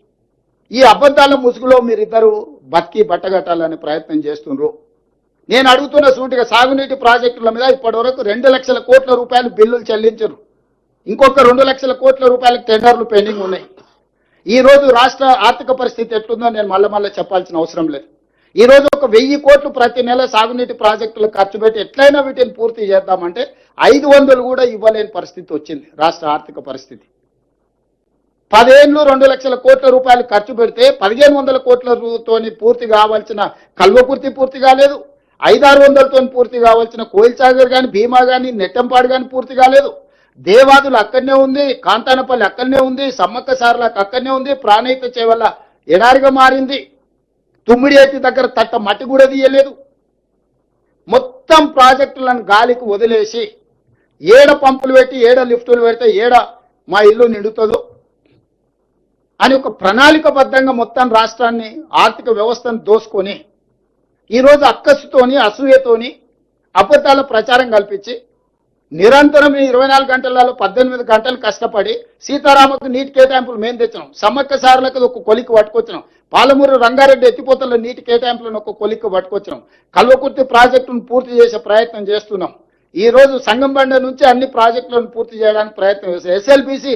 ఈ అబద్ధాల ముసుగులో మీరిద్దరు బతికి బట్టగట్టాలనే ప్రయత్నం చేస్తున్నారు. నేను అడుగుతున్న సూటిగా సాగునీటి ప్రాజెక్టుల మీద ఇప్పటి వరకు 2 లక్షల కోట్ల రూపాయలు బిల్లులు చెల్లించారు. ఇంకొక 2 లక్షల కోట్ల రూపాయలకు టెండర్లు పెండింగ్ ఉన్నాయి. ఈ రోజు రాష్ట్ర ఆర్థిక పరిస్థితి ఎట్లుందో నేను మళ్ళీ చెప్పాల్సిన అవసరం లేదు. ఈ రోజు ఒక 1000 కోట్లు ప్రతి నెల సాగునీటి ప్రాజెక్టులకు ఖర్చు పెట్టి ఎట్లయినా వీటిని పూర్తి చేద్దామంటే 500 కూడా ఇవ్వలేని పరిస్థితి వచ్చింది రాష్ట్ర ఆర్థిక పరిస్థితి. 10 ఏళ్ళు 2 లక్షల కోట్ల రూపాయలు ఖర్చు పెడితే 1500 కోట్లతోని పూర్తి కావాల్సిన కల్వకుర్తి పూర్తి కాలేదు, 500-600తో పూర్తి కావాల్సిన కోయిల్ సాగర్ కానీ, భీమా కానీ, నెట్టంపాడు కానీ పూర్తి కాలేదు. దేవాదులు అక్కడనే ఉంది, కాంతానపల్లి అక్కడనే ఉంది, సమ్మక్క సారలకు అక్కడనే ఉంది, ప్రాణహిత చేవల్ల ఎడారిగా మారింది. తుమ్మిడిహెట్టి దగ్గర తట్ట మట్టి కూడా తీయలేదు. మొత్తం ప్రాజెక్టులను గాలికి వదిలేసి ఏడ పంపులు పెట్టి ఏడ లిఫ్టులు పెడితే ఏడ మా ఇల్లు నిండుతుందో అని ఒక ప్రణాళికబద్ధంగా మొత్తం రాష్ట్రాన్ని ఆర్థిక వ్యవస్థను దోసుకొని ఈరోజు అక్కసుతోని, అసూయతోని అబద్ధాల ప్రచారం కల్పించి నిరంతరం 24 గంటలలో 18 గంటలు కష్టపడి సీతారామకు నీటి కేటాయింపులు మేము తెచ్చినాం, సమ్మక్క సారలకు ఒక కొలిక్కి పట్టుకొచ్చినాం, పాలమూరు రంగారెడ్డి ఎత్తిపోతల నీటి కేటాయింపులను ఒక కొలిక్కి పట్టుకొచ్చినాం, కల్వకుర్తి ప్రాజెక్టును పూర్తి చేసే ప్రయత్నం చేస్తున్నాం. ఈ రోజు సంగంబండ నుంచి అన్ని ప్రాజెక్టులను పూర్తి చేయడానికి ప్రయత్నం చేస్తాం. ఎస్ఎల్బిసి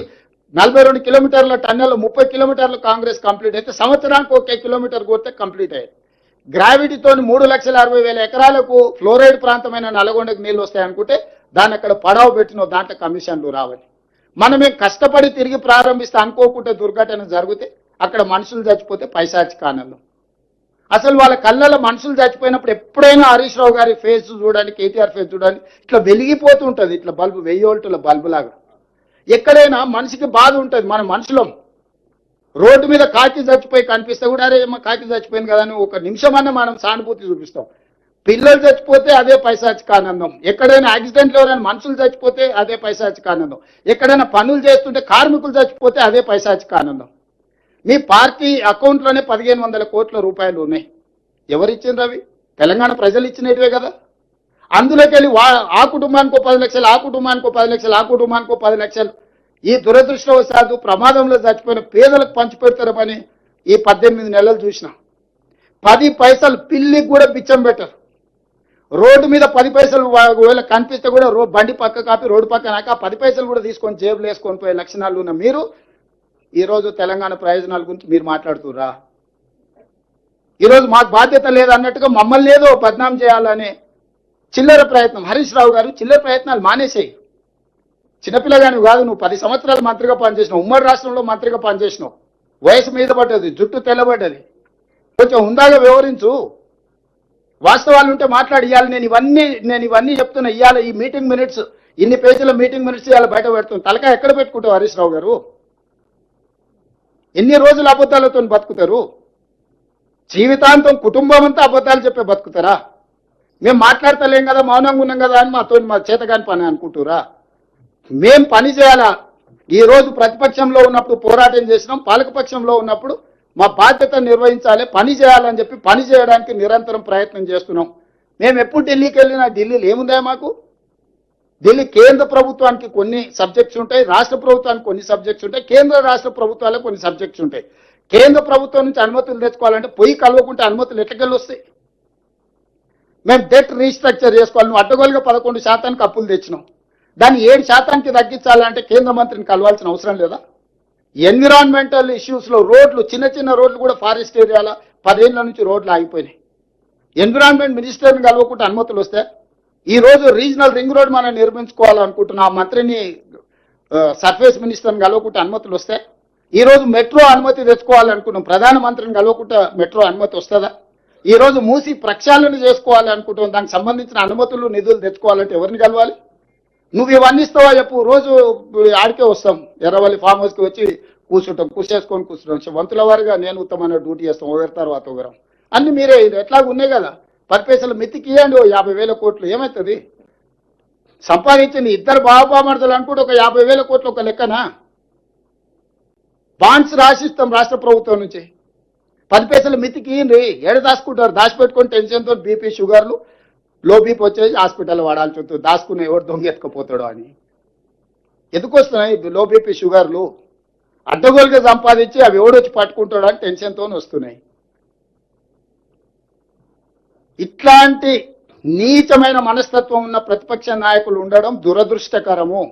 42 కిలోమీటర్ల టన్నెల్లో 30 కిలోమీటర్లు కాంగ్రెస్ కంప్లీట్ అయితే సంవత్సరానికి 1 కిలోమీటర్ కొడితే కంప్లీట్ అయ్యాయి. గ్రావిటీతో 3,60,000 ఎకరాలకు ఫ్లోరైడ్ ప్రాంతమైన నల్గొండకు నీళ్ళు వస్తాయనుకుంటే దాన్ని అక్కడ పడవ పెట్టిన దాంట్లో కమిషన్లు రావాలి. మనమే కష్టపడి తిరిగి ప్రారంభిస్తే అనుకోకుంటే దుర్ఘటన జరిగితే అక్కడ మనుషులు చచ్చిపోతే పైశాచిక ఆనందం. అసలు వాళ్ళ కళ్ళలో మనుషులు చచ్చిపోయినప్పుడు ఎప్పుడైనా హరీష్ రావు గారి ఫేస్ చూడండి, కేటీఆర్ ఫేస్ చూడండి, ఇట్లా వెలిగిపోతుంటుంది, ఇట్లా బల్బు 1000 వోల్టుల బల్బు లాగా. ఎక్కడైనా మనిషికి బాధ ఉంటుంది. మన మనుషులం రోడ్డు మీద కాకి చచ్చిపోయి కనిపిస్తే కూడా అరే ఏమో కాకి చచ్చిపోయింది కదా అని ఒక నిమిషమన్నా మనం సానుభూతి చూపిస్తాం. పిల్లలు చచ్చిపోతే అదే పైశాచిక ఆనందం. ఎక్కడైనా యాక్సిడెంట్లో ఎవరైనా మనుషులు చచ్చిపోతే అదే పైశాచిక ఆనందం. ఎక్కడైనా పనులు చేస్తుంటే కార్మికులు చచ్చిపోతే అదే పైశాచిక ఆనందం. మీ పార్టీ అకౌంట్లోనే 1500 కోట్ల రూపాయలు ఉన్నాయి. ఎవరిచ్చిండ్రు అవి? తెలంగాణ ప్రజలు ఇచ్చినవే కదా. అందులోకి వెళ్ళి ఆ కుటుంబానికి 10 లక్షలు, ఆ కుటుంబానికి 10 లక్షలు, ఆ కుటుంబానికి 10 లక్షలు ఈ దురదృష్టవశాత్తు ప్రమాదంలో చచ్చిపోయిన పేదలకు పంచిపెడతారని ఈ 18 నెలలు చూసిన. 10 పైసలు పిల్లికి కూడా బిచ్చం పెట్టరు. రోడ్డు మీద 10 పైసలు ఒకవేళ కనిపిస్తే కూడా బండి పక్క కాపి రోడ్డు పక్కనాక 10 పైసలు కూడా తీసుకొని జేబులు వేసుకొని పోయే లక్షణాలు ఉన్న మీరు ఈరోజు తెలంగాణ ప్రయోజనాల గురించి మీరు మాట్లాడుతురా? ఈరోజు మాకు బాధ్యత లేదన్నట్టుగా మమ్మల్ని ఏదో బద్నాం చేయాలనే చిల్లర ప్రయత్నం. హరీష్ రావు గారు చిల్లర ప్రయత్నాలు మానేసేయి. చిన్నపిల్లగాని కాదు, నువ్వు 10 సంవత్సరాలు మంత్రిగా పనిచేసినావు, ఉమ్మడి రాష్ట్రంలో మంత్రిగా పనిచేసినావు. వయసు మీద పడ్డది, జుట్టు తెల్లబడ్డది. కొంచెం హుందాగా వివరించు. వాస్తవాలు ఉంటే మాట్లాడి. ఇవ్వాలి నేను ఇవన్నీ చెప్తున్నా. ఇవాళ ఈ మీటింగ్ మినిట్స్, ఇన్ని పేజీల మీటింగ్ మినిట్స్ ఇవాళ బయట పెడుతుంది. తలకాయ ఎక్కడ పెట్టుకుంటావు హరీష్ రావు గారు? ఎన్ని రోజులు అబద్ధాలతో బతుకుతారు? జీవితాంతం కుటుంబం అంతా అబద్ధాలు చెప్పే బతుకుతారా? మేము మాట్లాడతలేం కదా, మౌనంగా ఉన్నాం కదా అని మా చేతగాని పని అనుకుంటురా? మేం పని చేయాలా? ఈ రోజు ప్రతిపక్షంలో ఉన్నప్పుడు పోరాటం చేసినాం, పాలకపక్షంలో ఉన్నప్పుడు మా బాధ్యత నిర్వహించాలి, పని చేయాలని చెప్పి పని చేయడానికి నిరంతరం ప్రయత్నం చేస్తున్నాం. మేము ఎప్పుడు ఢిల్లీకి వెళ్ళినా ఢిల్లీలో ఏముందా మాకు? ఢిల్లీ కేంద్ర ప్రభుత్వానికి కొన్ని సబ్జెక్ట్స్ ఉంటాయి, రాష్ట్ర ప్రభుత్వానికి కొన్ని సబ్జెక్ట్స్ ఉంటాయి, కేంద్ర రాష్ట్ర ప్రభుత్వాలకు కొన్ని సబ్జెక్ట్స్ ఉంటాయి. కేంద్ర ప్రభుత్వం నుంచి అనుమతులు తెచ్చుకోవాలంటే పొయ్యి కలవకుంటే అనుమతులు ఎట్లకెళ్ళి వస్తాయి? మేము డెట్ రీస్ట్రక్చర్ చేసుకోవాలి. నువ్వు అడ్డగోలుగా 11% అప్పులు తెచ్చినాం. దాన్ని 7% తగ్గించాలంటే కేంద్ర మంత్రిని కలవాల్సిన అవసరం లేదా? ఎన్విరాన్మెంటల్ ఇష్యూస్లో రోడ్లు, చిన్న చిన్న రోడ్లు కూడా ఫారెస్ట్ ఏరియాలో 10 ఏళ్ల నుంచి రోడ్లు ఆగిపోయినాయి. ఎన్విరాన్మెంట్ మినిస్టర్ని కలవకుంటే అనుమతులు వస్తే, ఈ రోజు రీజనల్ రింగ్ రోడ్ మనం నిర్మించుకోవాలనుకుంటున్న ఆ మంత్రిని, సర్ఫేస్ మినిస్టర్ని కలవకుంటే అనుమతులు వస్తే, ఈ రోజు మెట్రో అనుమతి తెచ్చుకోవాలనుకున్నాం, ప్రధానమంత్రిని కలవకుంటే మెట్రో అనుమతి వస్తుందా? ఈ రోజు మూసి ప్రక్షాళన చేసుకోవాలనుకుంటాం, దానికి సంబంధించిన అనుమతులు నిధులు తెచ్చుకోవాలంటే ఎవరిని కలవాలి? నువ్వు ఇవన్నీ ఇస్తావా చెప్పు? రోజు ఆడికే వస్తాం, ఎర్రవల్లి ఫామ్ హౌస్కి వచ్చి కూర్చుంటాం, కూర్చుంటాం. వంతుల వారిగా నేను ఉత్తమైన డ్యూటీ చేస్తాం, ఒకరి తర్వాత ఒకరం. అన్ని మీరే ఎట్లాగ ఉన్నాయి కదా. 10 పైసలు మితికి ఇవ్వండి, 50,000 కోట్లు ఏమవుతుంది? సంపాదించింది ఇద్దరు బాబామర్దలు అనుకుంటే ఒక 50,000 కోట్లు ఒక లెక్కనా? బాండ్స్ రాసిస్తాం రాష్ట్ర ప్రభుత్వం నుంచి. 10 పైసలు మితికి ఇవ్వండి. ఏడ దాచుకుంటారు? దాచిపెట్టుకొని టెన్షన్తో బీపీ షుగర్లు, లో బీపీ వచ్చేసి హాస్పిటల్ వాడాల్సి వస్తుంది, దాచుకుని ఎవరు దొంగ ఎత్తుకపోతాడో అని. ఎందుకు వస్తున్నాయి లో బీపీ షుగర్లు? అడ్డగోలుగా సంపాదించి అవి ఎవడొచ్చి పట్టుకుంటాడు అని టెన్షన్తో వస్తున్నాయి. ఇట్లాంటి నీచమైన మనస్తత్వం ఉన్న ప్రతిపక్ష నాయకులు ఉండడం దురదృష్టకరము.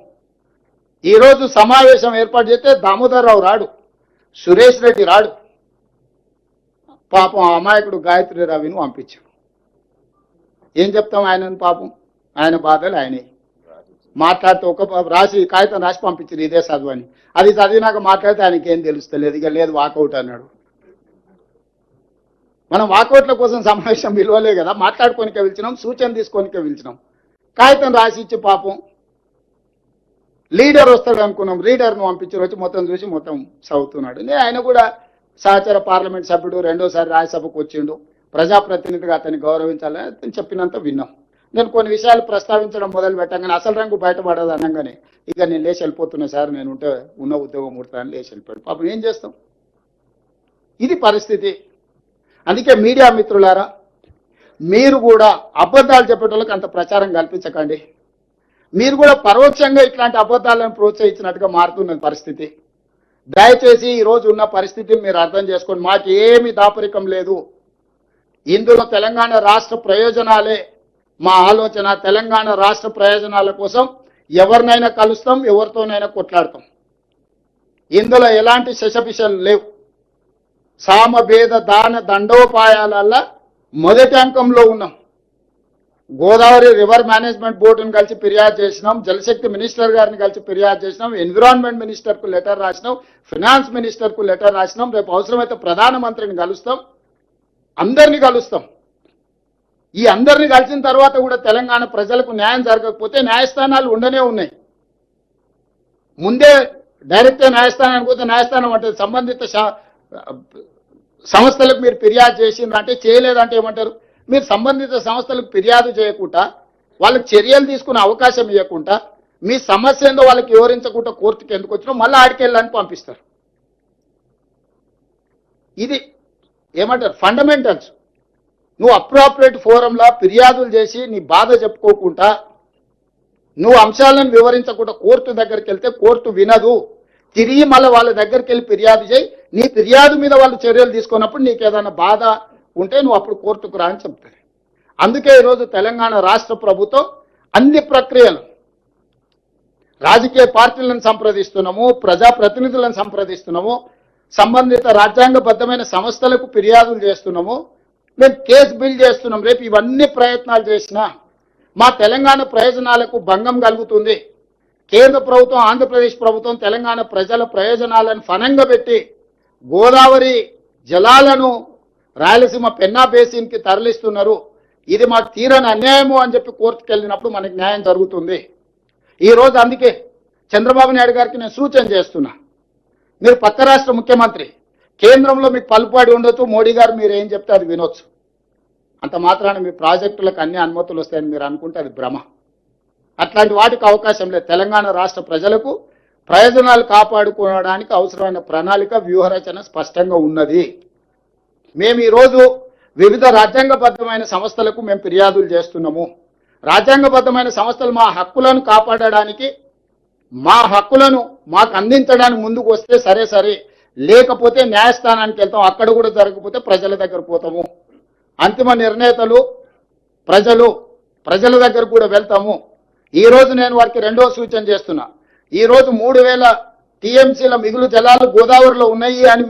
ఈరోజు సమావేశం ఏర్పాటు చేస్తే దామోదర్ రావు రాడు, సురేష్ రెడ్డి రాడు, పాపం అమాయకుడు గాయత్రి రవిని పంపించాడు. ఏం చెప్తాం ఆయనను? పాపం ఆయన బాధలు ఆయనే మాట్లాడితే ఒక రాసి కాగితం రాసి పంపించారు, ఇదే చదువు అని. అది చదివినాక మాట్లాడితే ఆయనకి ఏం తెలుస్తలేదు. ఇక లేదు వాకౌట్ అన్నాడు. మనం వాకౌట్ల కోసం సమావేశం విలువలే కదా, మాట్లాడుకోనికే పిలిచినాం, సూచన తీసుకోనికే పిలిచినాం. కాగితం రాసి ఇచ్చి పాపం లీడర్ వస్తాడు అనుకున్నాం, లీడర్ను పంపించారు, వచ్చి మొత్తం చూసి మొత్తం చదువుతున్నాడు. ఆయన కూడా సహచర పార్లమెంట్ సభ్యుడు, రెండోసారి రాజ్యసభకు వచ్చిండు, ప్రజాప్రతినిధిగా అతన్ని గౌరవించాలని అతను చెప్పినంత విన్నాం. నేను కొన్ని విషయాలు ప్రస్తావించడం మొదలు పెట్టగానే అసలు రంగు బయటపడదు అనగానే ఇక నేను లేచి వెళ్ళిపోతున్నా సార్, నేను ఉంటే ఉన్న ఉద్యోగం ముడతాను లేచి వెళ్ళిపోయాడు. పాపం ఏం చేస్తాం? ఇది పరిస్థితి. అందుకే మీడియా మిత్రులారా, మీరు కూడా అబద్ధాలు చెప్పేటోళ్ళకి అంత ప్రచారం కల్పించకండి. మీరు కూడా పరోక్షంగా ఇట్లాంటి అబద్ధాలను ప్రోత్సహించినట్టుగా మారుతున్న పరిస్థితి. దయచేసి ఈరోజు ఉన్న పరిస్థితిని మీరు అర్థం చేసుకోండి. మాకు ఏమి దాపరికం లేదు. ఇందులో తెలంగాణ రాష్ట్ర ప్రయోజనాలే మా ఆలోచన. తెలంగాణ రాష్ట్ర ప్రయోజనాల కోసం ఎవరినైనా కలుస్తాం, ఎవరితోనైనా కొట్లాడతాం. ఇందులో ఎలాంటి శశపిషలు లేవు. సామభేద దాన దండోపాయాలల్ల మొదటి అంకంలో ఉన్నాం. గోదావరి రివర్ మేనేజ్మెంట్ బోర్డును కలిసి ఫిర్యాదు చేసినాం, జలశక్తి మినిస్టర్ గారిని కలిసి ఫిర్యాదు చేసినాం, ఎన్విరాన్మెంట్ మినిస్టర్కు లెటర్ రాసినాం, ఫినాన్స్ మినిస్టర్కు లెటర్ రాసినాం. రేపు అవసరమైతే ప్రధానమంత్రిని కలుస్తాం, అందరినీ కలుస్తాం. ఈ అందరినీ కలిసిన తర్వాత కూడా తెలంగాణ ప్రజలకు న్యాయం జరగకపోతే న్యాయస్థానాలు ఉండనే ఉన్నాయి. ముందే డైరెక్ట్గా న్యాయస్థానానికి పోతే న్యాయస్థానం అంటే సంబంధిత సంస్థలకు మీరు ఫిర్యాదు చేసిందంటే, చేయలేదంటే ఏమంటారు? మీరు సంబంధిత సంస్థలకు ఫిర్యాదు చేయకుండా, వాళ్ళకి చర్యలు తీసుకునే అవకాశం ఇవ్వకుండా, మీ సమస్య ఏందో వాళ్ళకి వివరించకుండా కోర్టుకి ఎందుకు వచ్చినా మళ్ళీ ఆడికెళ్ళని పంపిస్తారు. ఇది ఏమంటారు? ఫండమెంటల్స్. నువ్వు అప్రాపరేట్ ఫోరంలో ఫిర్యాదులు చేసి నీ బాధ చెప్పుకోకుండా, నువ్వు అంశాలను వివరించకుండా కోర్టు దగ్గరికి వెళ్తే కోర్టు వినదు. తిరిగి మళ్ళీ వాళ్ళ దగ్గరికి వెళ్ళి ఫిర్యాదు చేయి. నీ ఫిర్యాదు మీద వాళ్ళు చర్యలు తీసుకున్నప్పుడు నీకు ఏదైనా బాధ ఉంటే నువ్వు అప్పుడు కోర్టుకు రా అని చెప్తారు. అందుకే ఈరోజు తెలంగాణ రాష్ట్ర ప్రభుత్వం అన్ని ప్రక్రియలు, రాజకీయ పార్టీలను సంప్రదిస్తున్నాము, ప్రజాప్రతినిధులను సంప్రదిస్తున్నాము, సంబంధిత రాజ్యాంగబద్ధమైన సంస్థలకు ఫిర్యాదులు చేస్తున్నాము, మేము కేసు బిల్ చేస్తున్నాం. రేపు ఇవన్నీ ప్రయత్నాలు చేసినా మా తెలంగాణ ప్రయోజనాలకు భంగం కలుగుతుంది. కేంద్ర ప్రభుత్వం, ఆంధ్రప్రదేశ్ ప్రభుత్వం తెలంగాణ ప్రజల ప్రయోజనాలను ఫనంగా పెట్టి గోదావరి జలాలను రాయలసీమ పెన్నా బేసిన్కి తరలిస్తున్నారు, ఇది మాకు తీరని అన్యాయము అని చెప్పి కోర్టుకు వెళ్ళినప్పుడు మనకి న్యాయం జరుగుతుంది. ఈరోజు అందుకే చంద్రబాబు నాయుడు గారికి నేను సూచన చేస్తున్నా, మీరు పక్క రాష్ట్ర ముఖ్యమంత్రి, కేంద్రంలో మీకు పలుపాడి ఉండొచ్చు, మోడీ గారు మీరు ఏం చెప్తే అది వినొచ్చు, అంత మాత్రాన మీ ప్రాజెక్టులకు అన్ని అనుమతులు వస్తాయని మీరు అనుకుంటే అది భ్రమ. అట్లాంటి వాటికి అవకాశం లేదు. తెలంగాణ రాష్ట్ర ప్రజలకు ప్రయోజనాలు కాపాడుకోవడానికి అవసరమైన ప్రణాళిక వ్యూహరచన స్పష్టంగా ఉన్నది. మేము ఈరోజు వివిధ రాజ్యాంగబద్ధమైన సంస్థలకు మేము ఫిర్యాదులు చేస్తున్నాము. రాజ్యాంగబద్ధమైన సంస్థలు మా హక్కులను కాపాడడానికి, మా హక్కులను మాకు అందించడానికి ముందుకు వస్తే సరే సరే, లేకపోతే న్యాయస్థానానికి వెళ్తాం, అక్కడ కూడా జరగకపోతే ప్రజల దగ్గర పోతాము. అంతిమ నిర్ణేతలు ప్రజల దగ్గర కూడా వెళ్తాము. ఈరోజు నేను వారికి రెండో సూచన చేస్తున్నా. ఈరోజు 3000 టీఎంసీల మిగులు జలాలు గోదావరిలో ఉన్నాయి అని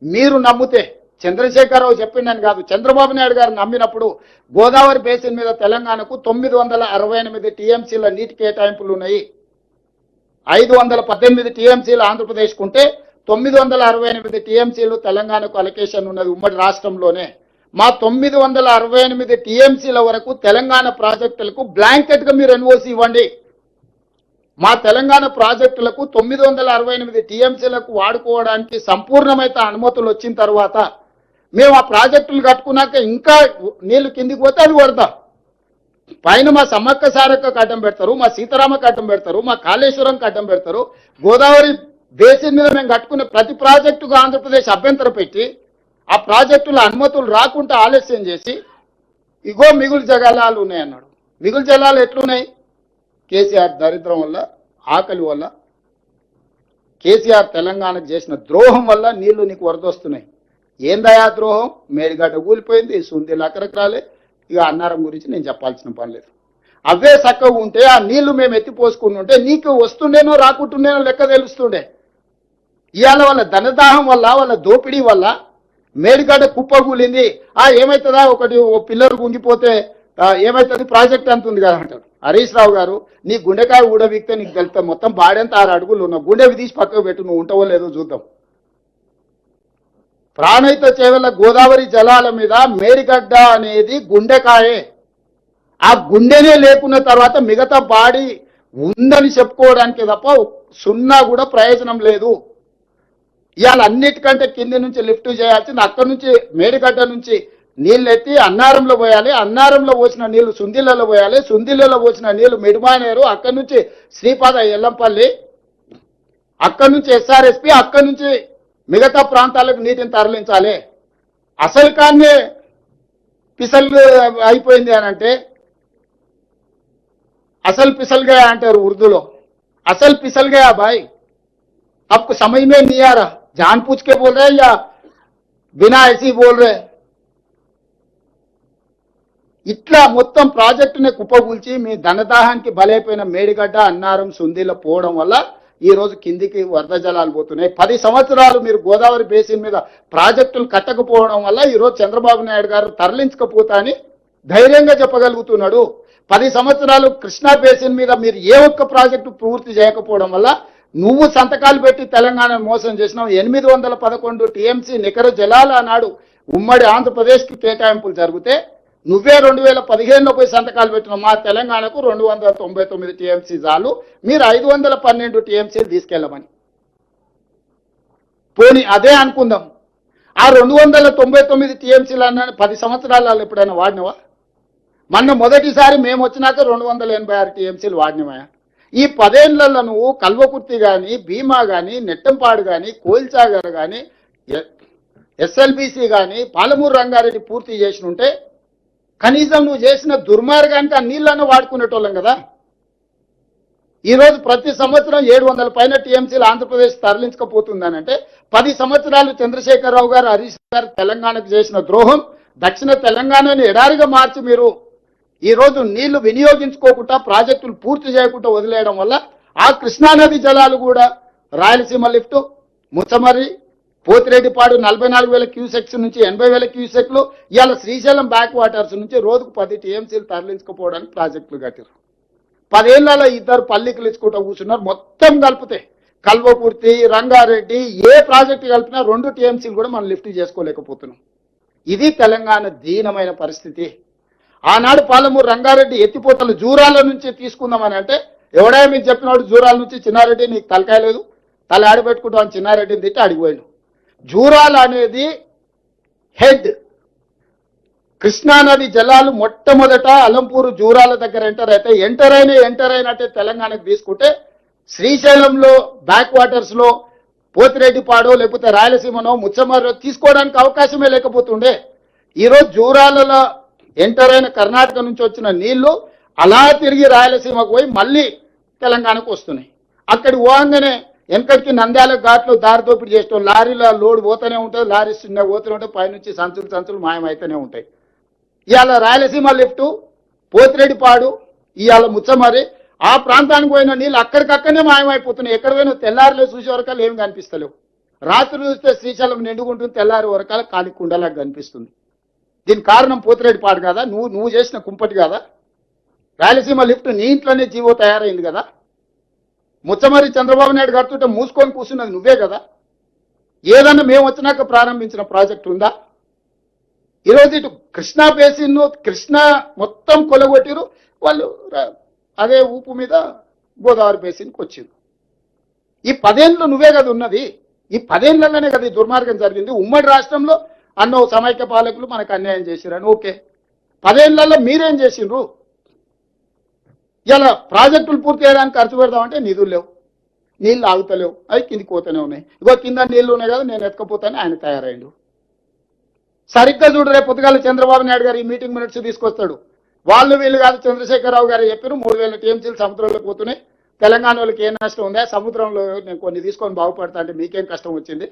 మీరు నమ్మితే, చంద్రశేఖరరావు చెప్పిండని కాదు, చంద్రబాబు నాయుడు గారు నమ్మినప్పుడు గోదావరి బేసిన్ మీద తెలంగాణకు 968 టీఎంసీల నీటి కేటాయింపులు ఉన్నాయి. 518 టీఎంసీలు ఆంధ్రప్రదేశ్కు ఉంటే 968 టీఎంసీలు తెలంగాణకు అలొకేషన్ ఉన్నది ఉమ్మడి రాష్ట్రంలోనే. మా 968 టీఎంసీల వరకు తెలంగాణ ప్రాజెక్టులకు బ్లాంకెట్గా మీరు ఎన్ఓసి ఇవ్వండి. మా తెలంగాణ ప్రాజెక్టులకు 968 టీఎంసీలకు వాడుకోవడానికి సంపూర్ణమైన అనుమతులు వచ్చిన తర్వాత మేము ఆ ప్రాజెక్టులు కట్టుకున్నాక ఇంకా నీళ్లు కిందికి పోతే అది వరద. పైన మా సమ్మక్క సారక్క అడ్డం పెడతారు, మా సీతారామకు అడ్డం పెడతారు, మా కాళేశ్వరంకి అడ్డం పెడతారు. గోదావరి బేసిన్ మీద మేము కట్టుకునే ప్రతి ప్రాజెక్టుకు ఆంధ్రప్రదేశ్ అభ్యంతరం పెట్టి ఆ ప్రాజెక్టుల అనుమతులు రాకుండా ఆలస్యం చేసి ఇగో మిగులు జలాలు ఉన్నాయన్నాడు. మిగులు జలాలు ఎట్లున్నాయి? కేసీఆర్ దరిద్రం వల్ల, ఆకలి వల్ల, కేసీఆర్ తెలంగాణకు చేసిన ద్రోహం వల్ల నీళ్లు నీకు వరదొస్తున్నాయి. ఏందయా ద్రోహం? మేడిగడ్డ కూలిపోయింది, సుందీలు అక్కడికి రాలే. ఇక అన్నారం గురించి నేను చెప్పాల్సిన పని లేదు. అవే చక్కగా ఉంటే ఆ నీళ్లు మేము ఎత్తిపోసుకుని ఉంటే నీకు వస్తుండేనో రాకుంటుండేనో లెక్క తెలుస్తుండే. ఇవాళ వాళ్ళ ధనదాహం వల్ల, వాళ్ళ దోపిడీ వల్ల మేడిగడ్డ కుప్పగూలింది. ఏమవుతుందా, ఒకటి పిల్లలు గుంగిపోతే ఏమవుతుంది, ప్రాజెక్ట్ అంత ఉంది కదా అంటారు. హరీష్ రావు గారు, నీ గుండెకాయ ఊడవిక్తే నీకు తెలుస్తా, మొత్తం బాడెంత 6 అడుగులు ఉన్నావు, గుండెవి తీసి పక్కకు పెట్టు, నువ్వు ఉంటావో లేదో చూద్దాం. ప్రాణహిత చేవెళ్ల గోదావరి జలాల మీద మేడిగడ్డ అనేది గుండెకాయే. ఆ గుండెనే లేకున్న తర్వాత మిగతా బాడీ ఉందని చెప్పుకోవడానికి తప్ప సున్నా కూడా ప్రయోజనం లేదు. ఇవాళ అన్నిటికంటే కింది నుంచి లిఫ్ట్ చేయాల్సింది, అక్కడి నుంచి మేడిగడ్డ నుంచి నీళ్ళు ఎత్తి అన్నారంలో పోయాలి, అన్నారంలో పోసిన నీళ్లు సుందిళ్లలో పోయాలి, సుందిళ్లలో పోసిన నీళ్లు మిడిమానేరు, అక్కడి నుంచి శ్రీపాద ఎల్లంపల్లి, అక్కడి నుంచి ఎస్ఆర్ఎస్పి, అక్కడి నుంచి మిగతా ప్రాంతాలకు నీటిని తరలించాలి. అసలు కానీ పిసల్ అయిపోయింది అని అంటే, అసలు పిసల్ గయా అంటారు ఉర్దూలో. అసలు పిసల్ గయా భాయ్, आपको समझ में नहीं आ रहा, जान पूछ के बोल रहे हैं या बिना ऐसे ही बोल रहे? ఇట్లా మొత్తం ప్రాజెక్టుని కుప్పగూల్చి మీ ధనదాహానికి బలైపోయిన మేడిగడ్డ, అన్నారం, సుందీల పోవడం వల్ల ఈ రోజు కిందికి వరద జలాలు పోతున్నాయి. 10 సంవత్సరాలు మీరు గోదావరి బేసిన్ మీద ప్రాజెక్టులు కట్టకపోవడం వల్ల ఈరోజు చంద్రబాబు నాయుడు గారు తరలించకపోతా అని ధైర్యంగా చెప్పగలుగుతున్నాడు. 10 సంవత్సరాలు కృష్ణా బేసిన్ మీద మీరు ఏ ఒక్క ప్రాజెక్టు పూర్తి చేయకపోవడం వల్ల నువ్వు సంతకాలు పెట్టి తెలంగాణను మోసం చేసినావు. 811 టీఎంసీ నికర జలాలు అన్నాడు ఉమ్మడి ఆంధ్రప్రదేశ్కి కేటాయింపులు జరిగితే నువ్వే 2015లో పోయి సంతకాలు పెట్టినావు. మా తెలంగాణకు 299 టీఎంసీ చాలు, మీరు 512 టీఎంసీలు తీసుకెళ్ళమని. పోనీ అదే అనుకుందాం, ఆ 299 టీఎంసీలు అన్న 10 సంవత్సరాలలో ఎప్పుడైనా వాడినవా? మొన్న మొదటిసారి మేము వచ్చినాక 286 టీఎంసీలు వాడినవా? ఈ 10 ఏళ్లలో నువ్వు కల్వకుర్తి కానీ, భీమా కానీ, నెట్టంపాడు కానీ, కోయిల్సాగర్ కానీ, ఎస్ఎల్బీసీ కానీ, పాలమూరు రంగారెడ్డి పూర్తి చేసి ఉంటే కనీసం నువ్వు చేసిన దుర్మార్గానికి ఆ నీళ్ళను వాడుకునేటోళ్ళం కదా. ఈరోజు ప్రతి సంవత్సరం 700 పైన టీఎంసీలు ఆంధ్రప్రదేశ్ తరలించకపోతుందనంటే 10 సంవత్సరాలు చంద్రశేఖరరావు గారు, హరీష్ గారు తెలంగాణకు చేసిన ద్రోహం, దక్షిణ తెలంగాణను ఎడారిగా మార్చి మీరు ఈరోజు నీళ్లు వినియోగించుకోకుండా ప్రాజెక్టులు పూర్తి చేయకుండా వదిలేయడం వల్ల ఆ కృష్ణానది జలాలు కూడా రాయలసీమ లిఫ్ట్, ముచ్చమర్రి, పోతిరెడ్డిపాడు 44,000 క్యూసెక్స్ నుంచి 80,000 క్యూసెక్లు, ఇవాళ శ్రీశైలం బ్యాక్ వాటర్స్ నుంచి రోజుకు 10 టీఎంసీలు తరలించుకోవడానికి ప్రాజెక్టులు కట్టారు. 10 ఏళ్లలో 2 పల్లికలు ఇచ్చుకుంటూ కూర్చున్నారు. మొత్తం కలిపితే కల్వకుర్తి, రంగారెడ్డి ఏ ప్రాజెక్టు కలిపినా 2 టీఎంసీలు కూడా మనం లిఫ్ట్ చేసుకోలేకపోతున్నాం. ఇది తెలంగాణ దీనమైన పరిస్థితి. ఆనాడు పాలమూరు రంగారెడ్డి ఎత్తిపోతలు జూరాల నుంచి తీసుకుందామని అంటే ఎవడే మీకు చెప్పినాడు జూరాల నుంచి చిన్నారెడ్డి నీకు తలకాయ లేదు, తల ఆడబెట్టుకుంటామని చిన్నారెడ్డిని తిట్టి అడిగిపోయాడు. జూరాల అనేది హెడ్ కృష్ణానది జలాలు మొట్టమొదట అలంపూరు జూరాల దగ్గర ఎంటర్ అయినట్టే తెలంగాణకు తీసుకుంటే శ్రీశైలంలో బ్యాక్ వాటర్స్ లో పోతిరెడ్డిపాడో లేకపోతే రాయలసీమనో ముచ్చమరో తీసుకోవడానికి అవకాశమే లేకపోతుండే. ఈరోజు జూరాలలో ఎంటర్ అయిన కర్ణాటక నుంచి వచ్చిన నీళ్లు అలా తిరిగి రాయలసీమకు పోయి మళ్ళీ తెలంగాణకు వస్తున్నాయి. అక్కడికి పోగానే వెనకటికి నంద్యాల ఘాట్లో దారి దోపిడీ చేస్తాం, లారీలో లోడ్ పోతూనే ఉంటుంది, లారీ చిన్న పోతూనే ఉంటాయి, పైనుంచి సంచులు మాయమైతేనే ఉంటాయి. ఇవాళ రాయలసీమ లిఫ్టు పోతిరెడ్డిపాడు ఇవాళ ముచ్చమరి ఆ ప్రాంతానికి పోయిన నీళ్ళు అక్కడికక్కడనే మాయమైపోతున్నాయి. ఎక్కడ పోయినా తెల్లారిలో చూసే వరకాలు ఏమి కనిపిస్తలేవు. రాత్రి చూస్తే శ్రీశైలం నిండుకుంటుంది, తెల్లారి వరకాల కాలి కుండలాగా కనిపిస్తుంది. దీనికి కారణం పోతిరెడ్డిపాడు కదా, నువ్వు చేసిన కుంపటి కదా. రాయలసీమ లిఫ్ట్ నీ ఇంట్లోనే జీవో తయారైంది కదా. ముచ్చమరి చంద్రబాబు నాయుడు కడుతుంటే మూసుకొని కూర్చున్నది నువ్వే కదా. ఏదన్నా మేము వచ్చినాక ప్రారంభించిన ప్రాజెక్టు ఉందా? ఈరోజు ఇటు కృష్ణా బేసిన్ కృష్ణా మొత్తం కొలగొట్టిరు వాళ్ళు, అదే ఊపు మీద గోదావరి బేసిన్కి వచ్చింది. ఈ 10 ఏళ్ళు నువ్వే కదా ఉన్నది. ఈ 10 ఏళ్లలోనే కదా ఈ దుర్మార్గం జరిగింది. ఉమ్మడి రాష్ట్రంలో అన్నో సమైక్య పాలకులు మనకు అన్యాయం చేసిరని ఓకే, 10 ఏళ్లలో మీరేం చేసిండ్రు? ఇలా ప్రాజెక్టులు పూర్తి చేయడానికి ఖర్చు పెడదామంటే నిధులు లేవు, నీళ్ళు ఆగుతలేవు, అవి కిందికి పోతూనే ఉన్నాయి. ఇగో కింద నీళ్లు ఉన్నాయి కదా నేను ఎత్తుకపోతానే ఆయన తయారైండు. సరిగ్గా చూడు, రేపు పొద్దుగాల చంద్రబాబు నాయుడు గారు ఈ మీటింగ్ మినిట్స్ తీసుకొస్తాడు. వాళ్ళు వీళ్ళు కాదు, చంద్రశేఖరరావు గారు చెప్పారు 3000 టీఎంసీలు సముద్రంలోకి పోతున్నాయి, తెలంగాణ వాళ్ళకి ఏం నష్టం ఉందా, సముద్రంలో నేను కొన్ని తీసుకొని బాగుపడతా అంటే మీకేం కష్టం వచ్చింది,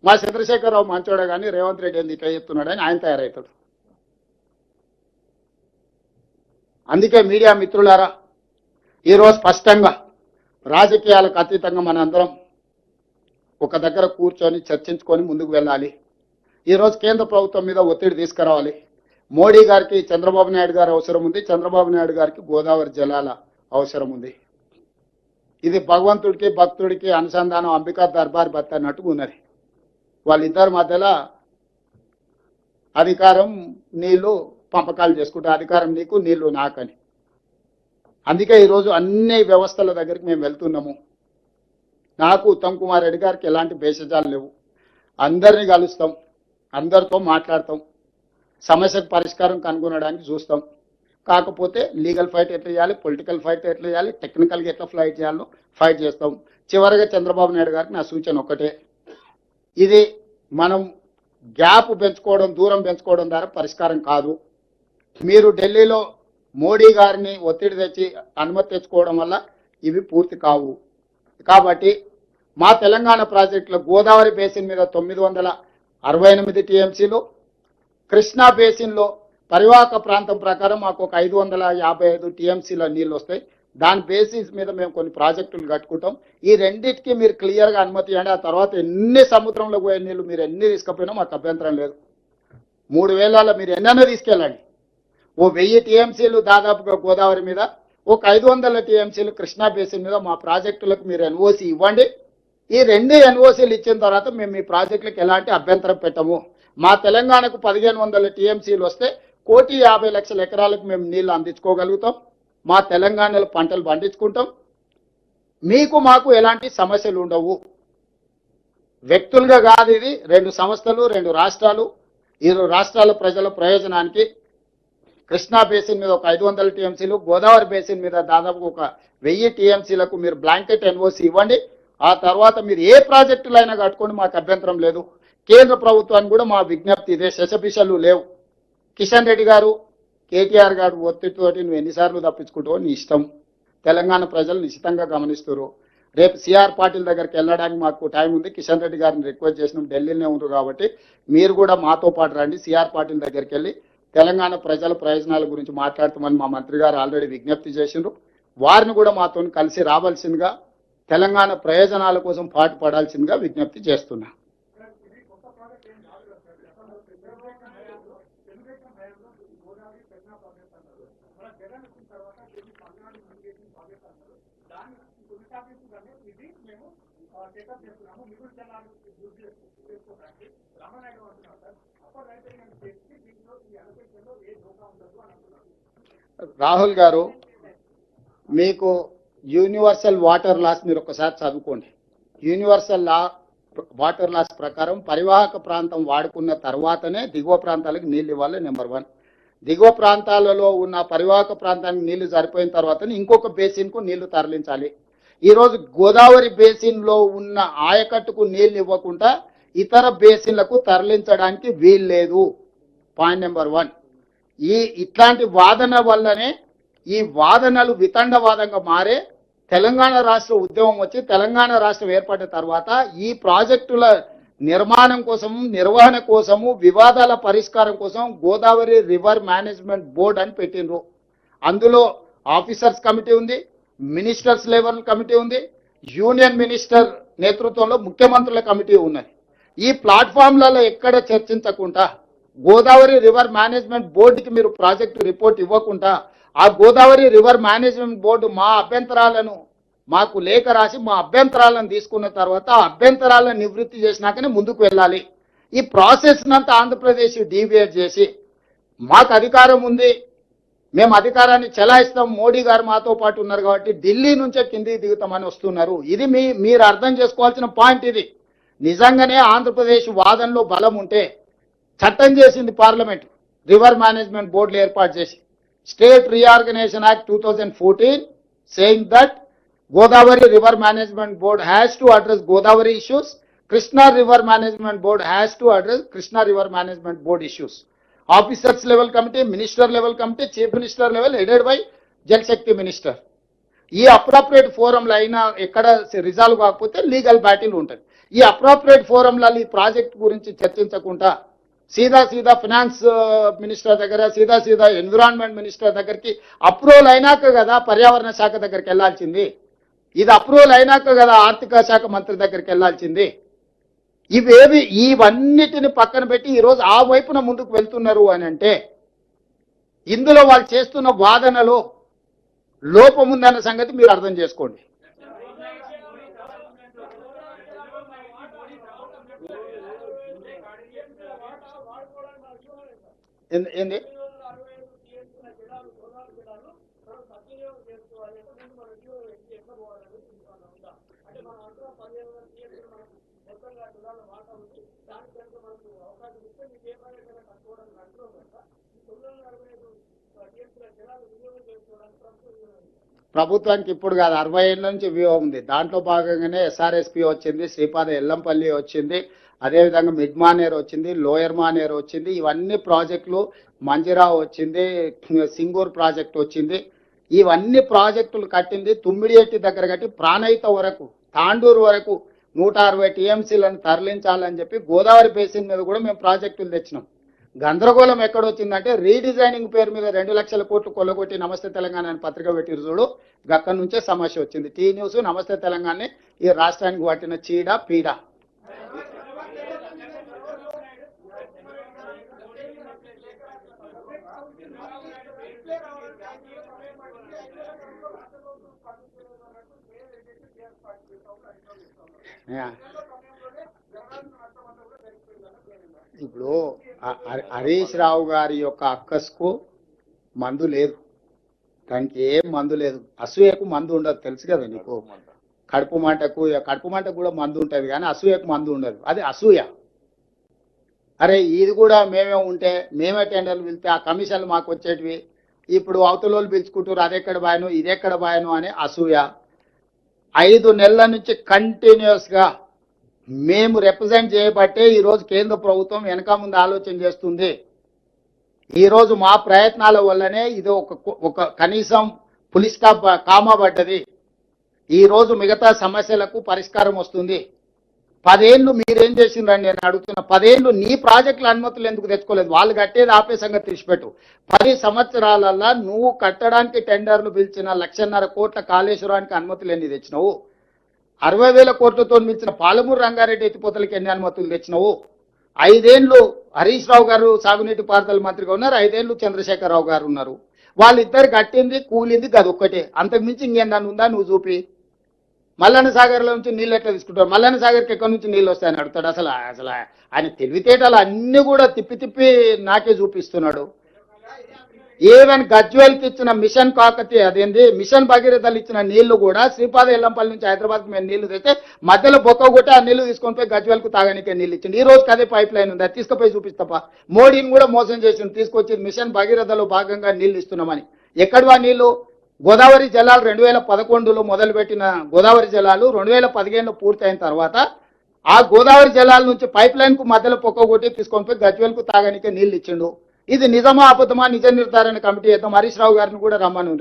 మా చంద్రశేఖరరావు మంచోడే కానీ రేవంత్ రెడ్డి ఏంది ఇట్లా చెప్తున్నాడు అని ఆయన తయారవుతాడు. అందుకే మీడియా మిత్రులారా, ఈరోజు స్పష్టంగా రాజకీయాలకు అతీతంగా మనందరం ఒక దగ్గర కూర్చొని చర్చించుకొని ముందుకు వెళ్ళాలి. ఈరోజు కేంద్ర ప్రభుత్వం మీద ఒత్తిడి తీసుకురావాలి. మోడీ గారికి చంద్రబాబు నాయుడు గారు అవసరం ఉంది, చంద్రబాబు నాయుడు గారికి గోదావరి జలాల అవసరం ఉంది. ఇది భగవంతుడికి భక్తుడికి అనుసంధానం, అంబికా దర్బార్ బత్త అన్నట్టుగా ఉన్నది. వాళ్ళిద్దరి మధ్యలో అధికారం నీళ్లు పంపకాలు చేసుకుంటే అధికారం నీకు నీళ్లు నాకని. అందుకే ఈరోజు అన్ని వ్యవస్థల దగ్గరికి మేము వెళ్తున్నాము. నాకు ఉత్తమ్ కుమార్ రెడ్డి గారికి ఎలాంటి భేషజాలు లేవు. అందరినీ కలుస్తాం, అందరితో మాట్లాడతాం, సమస్యకు పరిష్కారం కనుగొనడానికి చూస్తాం. కాకపోతే లీగల్ ఫైట్ ఎట్లా చేయాలి, పొలిటికల్ ఫైట్ ఎట్లా చేయాలి, టెక్నికల్గా ఎట్లా ఫైట్ చేయాలో ఫైట్ చేస్తాం. చివరిగా చంద్రబాబు నాయుడు గారికి నా సూచన ఒకటే, ఇది మనం గ్యాప్ పెంచుకోవడం, దూరం పెంచుకోవడం ద్వారా పరిష్కారం కాదు. మీరు ఢిల్లీలో మోడీ గారిని ఒత్తిడి తెచ్చి అనుమతి తెచ్చుకోవడం వల్ల ఇవి పూర్తి కావు. కాబట్టి మా తెలంగాణ ప్రాజెక్టులో గోదావరి బేసిన్ మీద 968 టీఎంసీలు, కృష్ణా బేసిన్లో పరివాహక ప్రాంతం ప్రకారం మాకు ఒక 555 టీఎంసీల నీళ్ళు వస్తాయి. దాని బేసిస్ మీద మేము కొన్ని ప్రాజెక్టులు కట్టుకుంటాం. ఈ రెండింటికి మీరు క్లియర్గా అనుమతి ఇవ్వండి. ఆ తర్వాత ఎన్ని సముద్రంలో పోయే నీళ్ళు మీరు ఎన్ని తీసుకుపోయినా మాకు అభ్యంతరం లేదు. 3000 మీరు ఎన్నైనా తీసుకెళ్ళండి. ఓ 1000 టీఎంసీలు దాదాపుగా గోదావరి మీద, ఒక 500 టీఎంసీలు కృష్ణా బేసిన్ మీద మా ప్రాజెక్టులకు మీరు ఎన్ఓసి ఇవ్వండి. ఈ 2 ఎన్ఓసీలు ఇచ్చిన తర్వాత మేము మీ ప్రాజెక్టులకు ఎలాంటి అభ్యంతరం పెట్టము. మా తెలంగాణకు 1500 టీఎంసీలు వస్తే 1,50,00,000 ఎకరాలకు మేము నీళ్లు అందించుకోగలుగుతాం. మా తెలంగాణలో పంటలు పండించుకుంటాం. మీకు మాకు ఎలాంటి సమస్యలు ఉండవు. వ్యక్తులుగా కాదు, ఇది 2 సంస్థలు, 2 రాష్ట్రాలు. ఈ రాష్ట్రాల ప్రజల ప్రయోజనానికి కృష్ణా బేసిన్ మీద ఒక 500 టీఎంసీలు, గోదావరి బేసిన్ మీద దాదాపు ఒక 1000 టీఎంసీలకు మీరు బ్లాంకెట్ ఎన్ఓసి ఇవ్వండి. ఆ తర్వాత మీరు ఏ ప్రాజెక్టులైనా కట్టుకోండి, మాకు అభ్యంతరం లేదు. కేంద్ర ప్రభుత్వానికి కూడా మా విజ్ఞప్తి ఇదే, శశపిషలు లేవు. కిషన్ రెడ్డి గారు, కేటీఆర్ గారు ఒత్తిడితోటి నువ్వు ఎన్నిసార్లు తప్పించుకుంటావో నీ ఇష్టం. తెలంగాణ ప్రజలు నిశ్చితంగా గమనిస్తారు. రేపు సిఆర్ పాటిల్ దగ్గరికి వెళ్ళడానికి మాకు టైం ఉంది. కిషన్ రెడ్డి గారిని రిక్వెస్ట్ చేసినాం, ఢిల్లీలోనే ఉన్నారు కాబట్టి మీరు కూడా మాతో పాటు రండి. సిఆర్ పాటిల్ దగ్గరికి వెళ్ళి తెలంగాణ ప్రజల ప్రయోజనాల గురించి మాట్లాడతామని మా మంత్రి గారు ఆల్రెడీ విజ్ఞప్తి చేసిండ్రు. వారిని కూడా మాతో కలిసి రావాల్సిందిగా, తెలంగాణ ప్రయోజనాల కోసం పాటుపడాల్సిందిగా విజ్ఞప్తి చేస్తున్నా. రాహుల్ గారు, మీకు యూనివర్సల్ వాటర్ లాస్ మీరు ఒకసారి చదువుకోండి. యూనివర్సల్ వాటర్ లాస్ ప్రకారం పరివాహక ప్రాంతం వాడుకున్న తర్వాతనే దిగువ ప్రాంతాలకు నీళ్ళు ఇవ్వాలి. నెంబర్ 1. దిగువ ప్రాంతాలలో ఉన్న పరివాహక ప్రాంతానికి నీళ్లు సరిపోయిన తర్వాతనే ఇంకొక బేసిన్కు నీళ్లు తరలించాలి. ఈరోజు గోదావరి బేసిన్లో ఉన్న ఆయకట్టుకు నీళ్లు ఇవ్వకుండా ఇతర బేసిన్లకు తరలించడానికి వీల్లేదు. Point number 1. ఇట్లాంటి వాదన వల్లనే ఈ వాదనలు వితండవాదంగా మారే తెలంగాణ రాష్ట్ర ఉద్యమం వచ్చి తెలంగాణ రాష్ట్రం ఏర్పడిన తర్వాత ఈ ప్రాజెక్టుల నిర్మాణం కోసము, నిర్వహణ కోసము, వివాదాల పరిష్కారం కోసం గోదావరి రివర్ మేనేజ్మెంట్ బోర్డ్ అని పెట్టినరు. అందులో ఆఫీసర్స్ కమిటీ ఉంది, మినిస్టర్స్ లెవెల్ కమిటీ ఉంది, యూనియన్ మినిస్టర్ నేతృత్వంలో ముఖ్యమంత్రుల కమిటీ ఉన్నది. ఈ ప్లాట్ఫామ్లలో ఎక్కడ చర్చించకుండా గోదావరి రివర్ మేనేజ్మెంట్ బోర్డుకి మీరు ప్రాజెక్టు రిపోర్ట్ ఇవ్వకుండా ఆ గోదావరి రివర్ మేనేజ్మెంట్ బోర్డు మా అభ్యంతరాలను మాకు లేఖ రాసి మా అభ్యంతరాలను తీసుకున్న తర్వాత ఆ అభ్యంతరాలను నివృత్తి చేసినాకనే ముందుకు వెళ్ళాలి. ఈ ప్రాసెస్ నంతా ఆంధ్రప్రదేశ్ డీవియేట్ చేసి మాకు అధికారం ఉంది, మేము అధికారాన్ని చెలాయిస్తాం, మోడీ గారు మాతో పాటు ఉన్నారు కాబట్టి ఢిల్లీ నుంచే కిందికి దిగుతామని వస్తున్నారు. ఇది మీరు అర్థం చేసుకోవాల్సిన పాయింట్. ఇది నిజంగానే ఆంధ్రప్రదేశ్ వాదనలో బలం ఉంటే చట్టం చేసింది పార్లమెంట్, రివర్ మేనేజ్మెంట్ బోర్డులు ఏర్పాటు చేసి state reorganisation act 2014 saying that Godavari River Management Board has to address Godavari issues, Krishna River Management Board has to address Krishna River Management Board issues. Officers level committee, minister level committee, chief minister level headed by Jal Shakti minister. ఈ appropriate ఫోరంలో అయినా ఎక్కడ resolve కాకపోతే legal battle ఉంటుంది. ఈ appropriate ఫోరంలలో ఈ project గురించి చర్చించకుండా సీదా finance minister దగ్గర, సీదా ఎన్విరాన్మెంట్ మినిస్టర్ దగ్గరికి అప్రూవల్ అయినాక కదా పర్యావరణ శాఖ దగ్గరికి వెళ్లాల్సింది. ఇది అప్రూవల్ అయినాక కదా ఆర్థిక శాఖ మంత్రి దగ్గరికి వెళ్లాల్సింది. ఇవన్నిటిని పక్కన పెట్టి ఈరోజు ఆ వైపున ముందుకు వెళ్తున్నారు అని అంటే ఇందులో వాళ్ళు చేస్తున్న వాదనలో లోపం ఉందన్న సంగతి మీరు అర్థం చేసుకోండి. ఏంది ప్రభుత్వానికి ఇప్పుడు కాదు 60 ఏళ్ళ నుంచి వ్యూహం ఉంది. దాంట్లో భాగంగానే ఎస్ఆర్ఎస్పి వచ్చింది, శ్రీపాద ఎల్లంపల్లి వచ్చింది, అదేవిధంగా మిడ్ మానేర్ వచ్చింది, లోయర్ మానేర్ వచ్చింది. ఇవన్నీ ప్రాజెక్టులు, మంజిరా వచ్చింది, సింగూర్ ప్రాజెక్ట్ వచ్చింది. ఇవన్నీ ప్రాజెక్టులు కట్టింది తుమ్మిడిఎట్టి దగ్గర కట్టి ప్రాణహిత వరకు, తాండూరు వరకు 160 టీఎంసీలను తరలించాలని చెప్పి గోదావరి బేసిన్ మీద కూడా మేము ప్రాజెక్టులు తెచ్చినాం. గందరగోళం ఎక్కడొచ్చిందంటే రీడిజైనింగ్ పేరు మీద 2 లక్షల కోట్లు కొల్లగొట్టి నమస్తే తెలంగాణ అని పత్రిక పెట్టిరు చూడు, గక్కడి నుంచే సమస్య వచ్చింది. టీ న్యూస్ నమస్తే తెలంగాణ ఈ రాష్ట్రానికి పట్టిన చీడ పీడ. ఇప్పుడు హరీష్ రావు గారి యొక్క అక్కస్కు మందు లేదు, దానికి ఏం మందు లేదు. అసూయకు మందు ఉండదు, తెలుసు కదా నీకు. కడుపు మంటకు కూడా మందు ఉంటుంది కానీ అసూయకు మందు ఉండదు. అది అసూయ. అరే ఇది కూడా మేమే ఉంటే మేమే టెండర్లు పిలిస్తే ఆ కమిషన్లు మాకు వచ్చేటివి, ఇప్పుడు అవతలోళ్ళు పిలుచుకుంటారు అదెక్కడ బాయను ఇదెక్కడ బాయను అనే అసూయ. 5 నెలల నుంచి కంటిన్యూస్గా మేము రిప్రజెంట్ చేయబట్టే ఈరోజు కేంద్ర ప్రభుత్వం వెనక ముందు ఆలోచన చేస్తుంది. ఈరోజు మా ప్రయత్నాల వల్లనే ఇది ఒక కనీసం పులి స్టాప్ కామా పడ్డది. ఈరోజు మిగతా సమస్యలకు పరిష్కారం వస్తుంది. 10 ఏళ్ళు మీరేం చేసిండ్రని నేను అడుగుతున్నా. 10 ఏళ్ళు నీ ప్రాజెక్టుల అనుమతులు ఎందుకు తెచ్చుకోలేదు? వాళ్ళు కట్టేది ఆపే సంగతి తీసిపెట్టు. 10 సంవత్సరాలలో నువ్వు కట్టడానికి టెండర్లు పిలిచిన 1,50,000 కోట్ల కాళేశ్వరానికి అనుమతులు ఎన్ని తెచ్చినావు? 60,000 కోట్లతో మించిన పాలమూరు రంగారెడ్డి ఎత్తిపోతలకి ఎన్ని అనుమతులు తెచ్చినావు? 5 ఏళ్ళు హరీష్ రావు గారు సాగునీటి పారుదల మంత్రిగా ఉన్నారు, 5 ఏళ్ళు చంద్రశేఖరరావు గారు ఉన్నారు. వాళ్ళిద్దరు కట్టింది కూలింది గది ఒక్కటే, అంతకుమించి ఇంకేందని ఉందా నువ్వు చూపి. మల్లన్న సాగర్లో నుంచి నీళ్ళు ఎట్లా తీసుకుంటారు, మల్లన్న సాగర్కి ఎక్కడి నుంచి నీళ్ళు వస్తాయని అడుగుతాడు. అసలు అసలు ఆయన తెలివితేటలు అన్ని కూడా తిప్పి తిప్పి నాకే చూపిస్తున్నాడు. ఈవెన్ గజ్వేల్కి ఇచ్చిన మిషన్ కాకతీయ అదేంది మిషన్ భగీరథలు ఇచ్చిన నీళ్లు కూడా శ్రీపాద ఎల్లంపల్లి నుంచి హైదరాబాద్కి మేము నీళ్లు తెస్తే మధ్యలో బొక్క కొట్టి ఆ నీళ్లు తీసుకొని పోయి గజ్వేల్కు తాగనికే నీళ్ళు ఇచ్చింది. ఈ రోజుకి అదే పైప్ లైన్ ఉంది, అది తీసుకుపోయి చూపిస్తాపా. మోడీని కూడా మోసం చేసింది, తీసుకొచ్చి మిషన్ భగీరథలో భాగంగా నీళ్లు ఇస్తున్నామని. ఎక్కడివా నీళ్లు? గోదావరి జలాలు 2011లో మొదలుపెట్టిన గోదావరి జలాలు 2015లో పూర్తయిన తర్వాత ఆ గోదావరి జలాల నుంచి పైప్ లైన్కు మధ్యలో పొక్క కొట్టి తీసుకొని పోయి గజ్వేల్కు తాగనికే నీళ్ళు ఇచ్చిండు. ఇది నిజమా అబద్ధమా నిజ నిర్ధారణ కమిటీ చేద్దాం. హరీష్ రావు గారిని కూడా రమ్మను,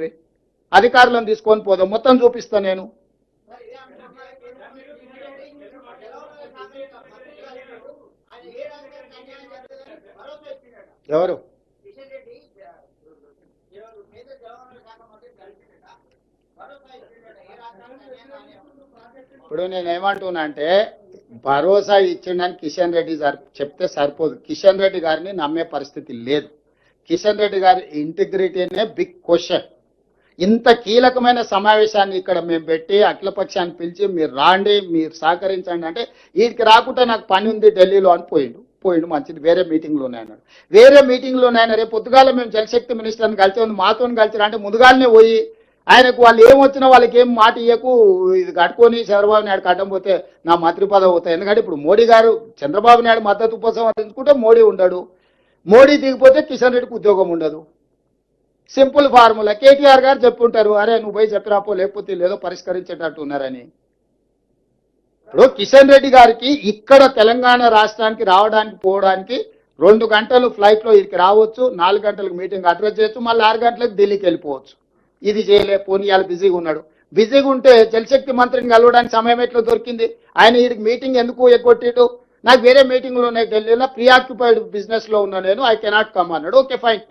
అధికారులను తీసుకొని పోదాం, మొత్తం చూపిస్తా నేను. ఎవరు? ఇప్పుడు నేను ఏమంటున్నా అంటే భరోసా ఇచ్చిండని కిషన్ రెడ్డి గారు చెప్తే సరిపోదు. కిషన్ రెడ్డి గారిని నమ్మే పరిస్థితి లేదు. కిషన్ రెడ్డి గారి ఇంటిగ్రిటీనే బిగ్ క్వశ్చన్. ఇంత కీలకమైన సమావేశాన్ని ఇక్కడ మేము పెట్టి అఖిలపక్షాన్ని పిలిచి మీరు రాండి, మీరు సహకరించండి అంటే వీడికి రాకుండా నాకు పని ఉంది ఢిల్లీలో అని పోయిండు మంచిది, వేరే మీటింగ్లో ఉన్నాయన్నాడు. వేరే మీటింగ్లో ఉన్నాయన రేపు పొద్దుగాల మేము జలశక్తి మినిస్టర్ని కలిసి ఉంది మాతో కలిసి అంటే ముందుగానే పోయి ఆయనకు వాళ్ళు ఏమొచ్చినా వాళ్ళకి ఏం మాట ఇయ్యకు, ఇది కట్టుకొని చంద్రబాబు నాయుడు అడ్డం పోతే నా మంత్రి పదవి అవుతాయి. ఎందుకంటే ఇప్పుడు మోడీ గారు చంద్రబాబు నాయుడు మద్దతు ఉపసంహరించుకుంటే మోడీ ఉండడు, మోడీ దిగిపోతే కిషన్ రెడ్డికి ఉద్యోగం ఉండదు. Simple formula. కేటీఆర్ గారు చెప్పుంటారు, అరే నువ్వు పోయి చెప్పిరాపో లేకపోతే లేదో పరిష్కరించేటట్టు ఉన్నారని. ఇప్పుడు కిషన్ రెడ్డి గారికి ఇక్కడ తెలంగాణ రాష్ట్రానికి రావడానికి పోవడానికి 2 గంటలు ఫ్లైట్లో ఇక్కడికి రావచ్చు, 4 గంటలకు మీటింగ్ అడ్రస్ చేయొచ్చు, మళ్ళీ 6 గంటలకు ఢిల్లీకి వెళ్ళిపోవచ్చు. ఇది చేయలే, పోనీ ఇవాళ బిజీగా ఉన్నాడు. బిజీగా ఉంటే జలశక్తి మంత్రిని కలవడానికి సమయం ఎట్లా దొరికింది? ఆయన వీడికి మీటింగ్ ఎందుకు ఎగ్గొట్టిడు? నాకు వేరే మీటింగ్లు ఉన్నాయి ఢిల్లీలో, ప్రీఆక్యుపైడ్ బిజినెస్లో ఉన్నా నేను, ఐ కెనాట్ కమ్ అన్నాడు. Okay fine.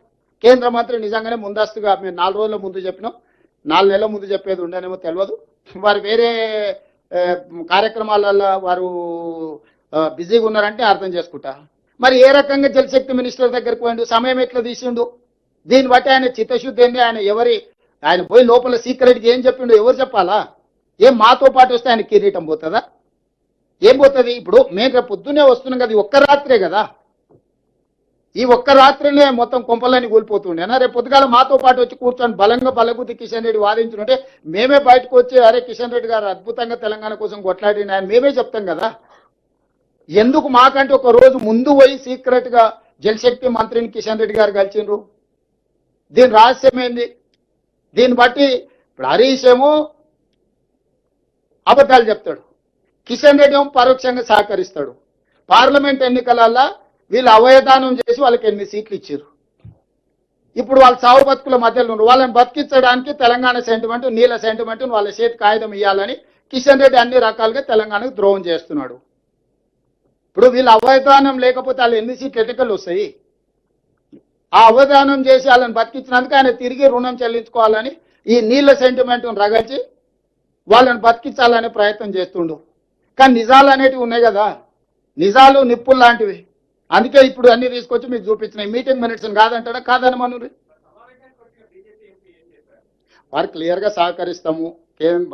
కేంద్ర మంత్రి నిజంగానే ముందస్తుగా మేము 4 రోజుల ముందు చెప్పినాం, 4 నెలల ముందు చెప్పేది ఉండేనేమో తెలియదు. వారు వేరే కార్యక్రమాలలో వారు బిజీగా ఉన్నారంటే అర్థం చేసుకుంటా. మరి ఏ రకంగా జలశక్తి మినిస్టర్ దగ్గరికి పోయిండు, సమయం ఎట్లా తీసిండు? దీన్ని బట్టి ఆయన చిత్తశుద్ధి ఏంది? ఆయన పోయి లోపల సీక్రెట్గా ఏం చెప్పిండు ఎవరు చెప్పాలా? ఏం మాతో పాటు వస్తే ఆయన కిరీటం పోతుందా? ఏం పోతుంది? ఇప్పుడు మేము రేపు పొద్దునే వస్తున్నాం కదా, ఒక్క రాత్రే కదా, ఈ ఒక్క రాత్రినే మొత్తం కొంపలని కూలిపోతుండేనా? రేపు పొద్దుగాల మాతో పాటు వచ్చి కూర్చొని బలంగా బలగుద్ది కిషన్ రెడ్డి వాదించుంటే మేమే బయటకు వచ్చి అరే కిషన్ రెడ్డి గారు అద్భుతంగా తెలంగాణ కోసం కొట్లాడిన ఆయన మేమే చెప్తాం కదా. ఎందుకు మాకంటే ఒక రోజు ముందు పోయి సీక్రెట్గా జలశక్తి మంత్రిని కిషన్ రెడ్డి గారు కలిసిండ్రు? దీని రహస్యం ఏంది? దీన్ని బట్టి ఇప్పుడు హరీష్ ఏమో అబద్ధాలు చెప్తాడు, కిషన్ రెడ్డి ఏమో పరోక్షంగా సహకరిస్తాడు. పార్లమెంట్ ఎన్నికలల్లో వీళ్ళు అవయదానం చేసి వాళ్ళకి 8 సీట్లు ఇచ్చారు. ఇప్పుడు వాళ్ళ సావు బతుకుల మధ్యలో ఉన్నారు. వాళ్ళని బతికించడానికి తెలంగాణ సెంటిమెంట్, నీళ్ళ సెంటిమెంట్ వాళ్ళ చేతి కాగితం ఇవ్వాలని కిషన్ రెడ్డి అన్ని రకాలుగా తెలంగాణకు ద్రోహం చేస్తున్నాడు. ఇప్పుడు వీళ్ళు అవయదానం లేకపోతే వాళ్ళు 8 సీట్లు ఎన్నికలు వస్తాయి. ఆ అవధానం చేసి వాళ్ళని బతికించినందుకు ఆయన తిరిగి రుణం చెల్లించుకోవాలని ఈ నీళ్ళ సెంటిమెంట్ను రగల్చి వాళ్ళని బతికించాలనే ప్రయత్నం చేస్తుండు. కానీ నిజాలు అనేటివి ఉన్నాయి కదా, నిజాలు నిప్పులు లాంటివి. అందుకే ఇప్పుడు అన్ని తీసుకొచ్చి మీకు చూపించినాయి. Meeting minutes కాదంటాడా? కాదని మనూరి వారు క్లియర్గా సహకరిస్తాము,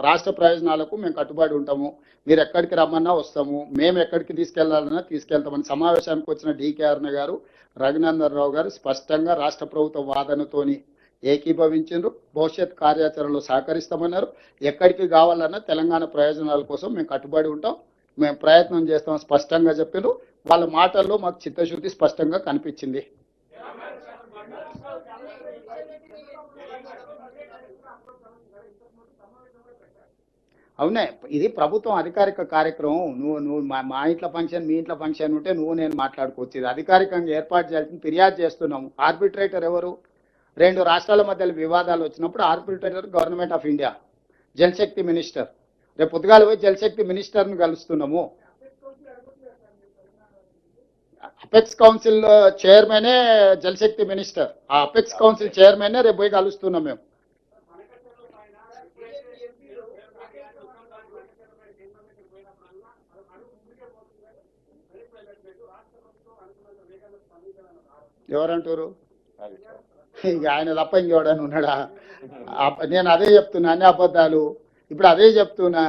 రాష్ట్ర ప్రయోజనాలకు మేము కట్టుబడి ఉంటాము, మీరు ఎక్కడికి రమ్మన్నా వస్తాము, మేము ఎక్కడికి తీసుకెళ్లాలన్నా తీసుకెళ్తామని సమావేశానికి వచ్చిన డీకే అరుణ గారు, రఘునందన్ రావు గారు స్పష్టంగా రాష్ట్ర ప్రభుత్వ వాదనతోని ఏకీభవించారు. భవిష్యత్ కార్యాచరణలో సహకరిస్తామన్నారు. ఎక్కడికి కావాలన్నా తెలంగాణ ప్రయోజనాల కోసం మేము కట్టుబడి ఉంటాం, మేము ప్రయత్నం చేస్తాం స్పష్టంగా చెప్పారు. వాళ్ళ మాటల్లో మాకు చిత్తశుద్ధి స్పష్టంగా కనిపించింది. అవునే, ఇది ప్రభుత్వం అధికారిక కార్యక్రమం. నువ్వు మా ఇంట్లో ఫంక్షన్, మీ ఇంట్లో ఫంక్షన్ ఉంటే నువ్వు నేను మాట్లాడుకోవచ్చు. ఇది అధికారికంగా ఏర్పాటు చేయాల్సిన ఫిర్యాదు చేస్తున్నాము. ఆర్బిట్రేటర్ ఎవరు? 2 రాష్ట్రాల మధ్య వివాదాలు వచ్చినప్పుడు arbitrator government of India, Jal Shakti minister. రేపు పొద్దుగాల పోయి జలశక్తి మినిస్టర్ను కలుస్తున్నాము. అపెక్స్ కౌన్సిల్ చైర్మనే జలశక్తి మినిస్టర్. ఆ అపెక్స్ కౌన్సిల్ చైర్మనే రేపు పోయి కలుస్తున్నాం మేము. ఎవరంటారు? ఇక ఆయన తప్ప ఇంకెవడని ఉన్నాడా? నేను అదే చెప్తున్నా, అన్ని అబద్ధాలు. ఇప్పుడు అదే చెప్తున్నా,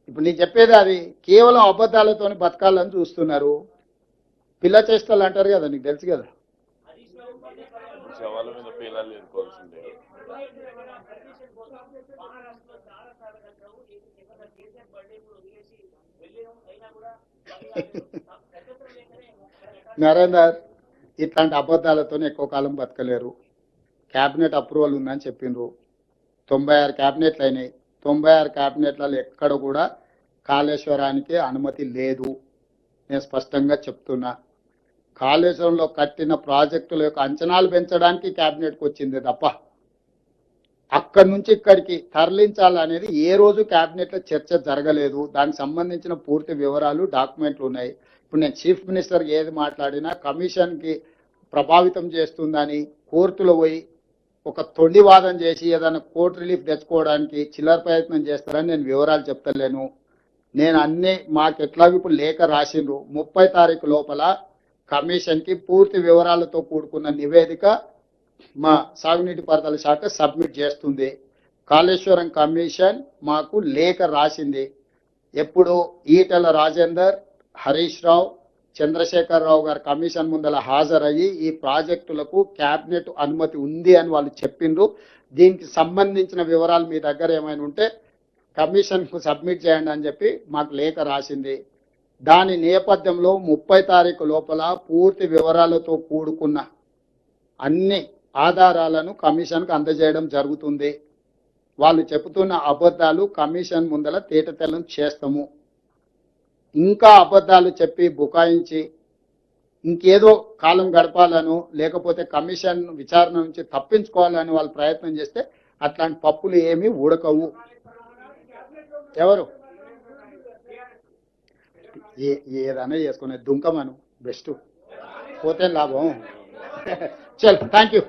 ఇప్పుడు నేను చెప్పేది అది కేవలం అబద్ధాలతోని బతకాలని చూస్తున్నారు. పిల్ల చేష్టలు అంటారు కదా, నీకు తెలుసు కదా. శవాల మీద పేలాలు ఎదుర్కోవాల్సిందే. నరేందర్, ఇట్లాంటి అబద్ధాలతో ఎక్కువ కాలం బతకలేరు. క్యాబినెట్ అప్రూవల్ ఉందని చెప్పిండ్రు. 96 క్యాబినెట్లు అయినాయి. 96 క్యాబినెట్లలో ఎక్కడ కూడా కాళేశ్వరానికి అనుమతి లేదు. నేను స్పష్టంగా చెప్తున్నా. కాళేశ్వరంలో కట్టిన ప్రాజెక్టుల యొక్క అంచనాలు పెంచడానికి క్యాబినెట్కి వచ్చింది తప్ప అక్కడి నుంచి ఇక్కడికి తరలించాలనేది ఏ రోజు క్యాబినెట్లో చర్చ జరగలేదు. దానికి సంబంధించిన పూర్తి వివరాలు డాక్యుమెంట్లు ఉన్నాయి. ఇప్పుడు నేను చీఫ్ మినిస్టర్ ఏది మాట్లాడినా కమిషన్కి ప్రభావితం చేస్తుందని కోర్టులో పోయి ఒక తొండివాదం చేసి ఏదైనా కోర్టు రిలీఫ్ తెచ్చుకోవడానికి చిల్లర ప్రయత్నం చేస్తారని నేను వివరాలు చెప్తలేను. నేను అన్నీ మాకు ఎట్లాగో ఇప్పుడు లేఖ రాసిండ్రు. 30 తారీఖు లోపల కమిషన్కి పూర్తి వివరాలతో కూడుకున్న నివేదిక మా సాగునీటి పారుదల శాఖ సబ్మిట్ చేస్తుంది. కాళేశ్వరం కమిషన్ మాకు లేఖ రాసింది. ఎప్పుడు ఈటెల రాజేందర్, హరీష్ రావు, చంద్రశేఖరరావు గారు కమిషన్ ముందల హాజరయ్యి ఈ ప్రాజెక్టులకు క్యాబినెట్ అనుమతి ఉంది అని వాళ్ళు చెప్పిండ్రు. దీనికి సంబంధించిన వివరాలు మీ దగ్గర ఏమైనా ఉంటే కమిషన్కు సబ్మిట్ చేయండి అని చెప్పి మాకు లేఖ రాసింది. దాని నేపథ్యంలో 30 తారీఖు లోపల పూర్తి వివరాలతో కూడుకున్న అన్ని ఆధారాలను కమిషన్కు అందజేయడం జరుగుతుంది. వాళ్ళు చెబుతున్న అబద్ధాలు కమిషన్ ముందల తేటతెల్లం చేస్తాము. ఇంకా అబద్ధాలు చెప్పి బుకాయించి ఇంకేదో కాలం గడపాలను లేకపోతే కమిషన్ విచారణ నుంచి తప్పించుకోవాలని వాళ్ళు ప్రయత్నం చేస్తే అట్లాంటి పప్పులు ఏమీ ఉడకవు. ఎవరు ఏదైనా చేసుకునే దుంకమను బెస్ట్, పోతే లాభం. చల్, థ్యాంక్ యూ.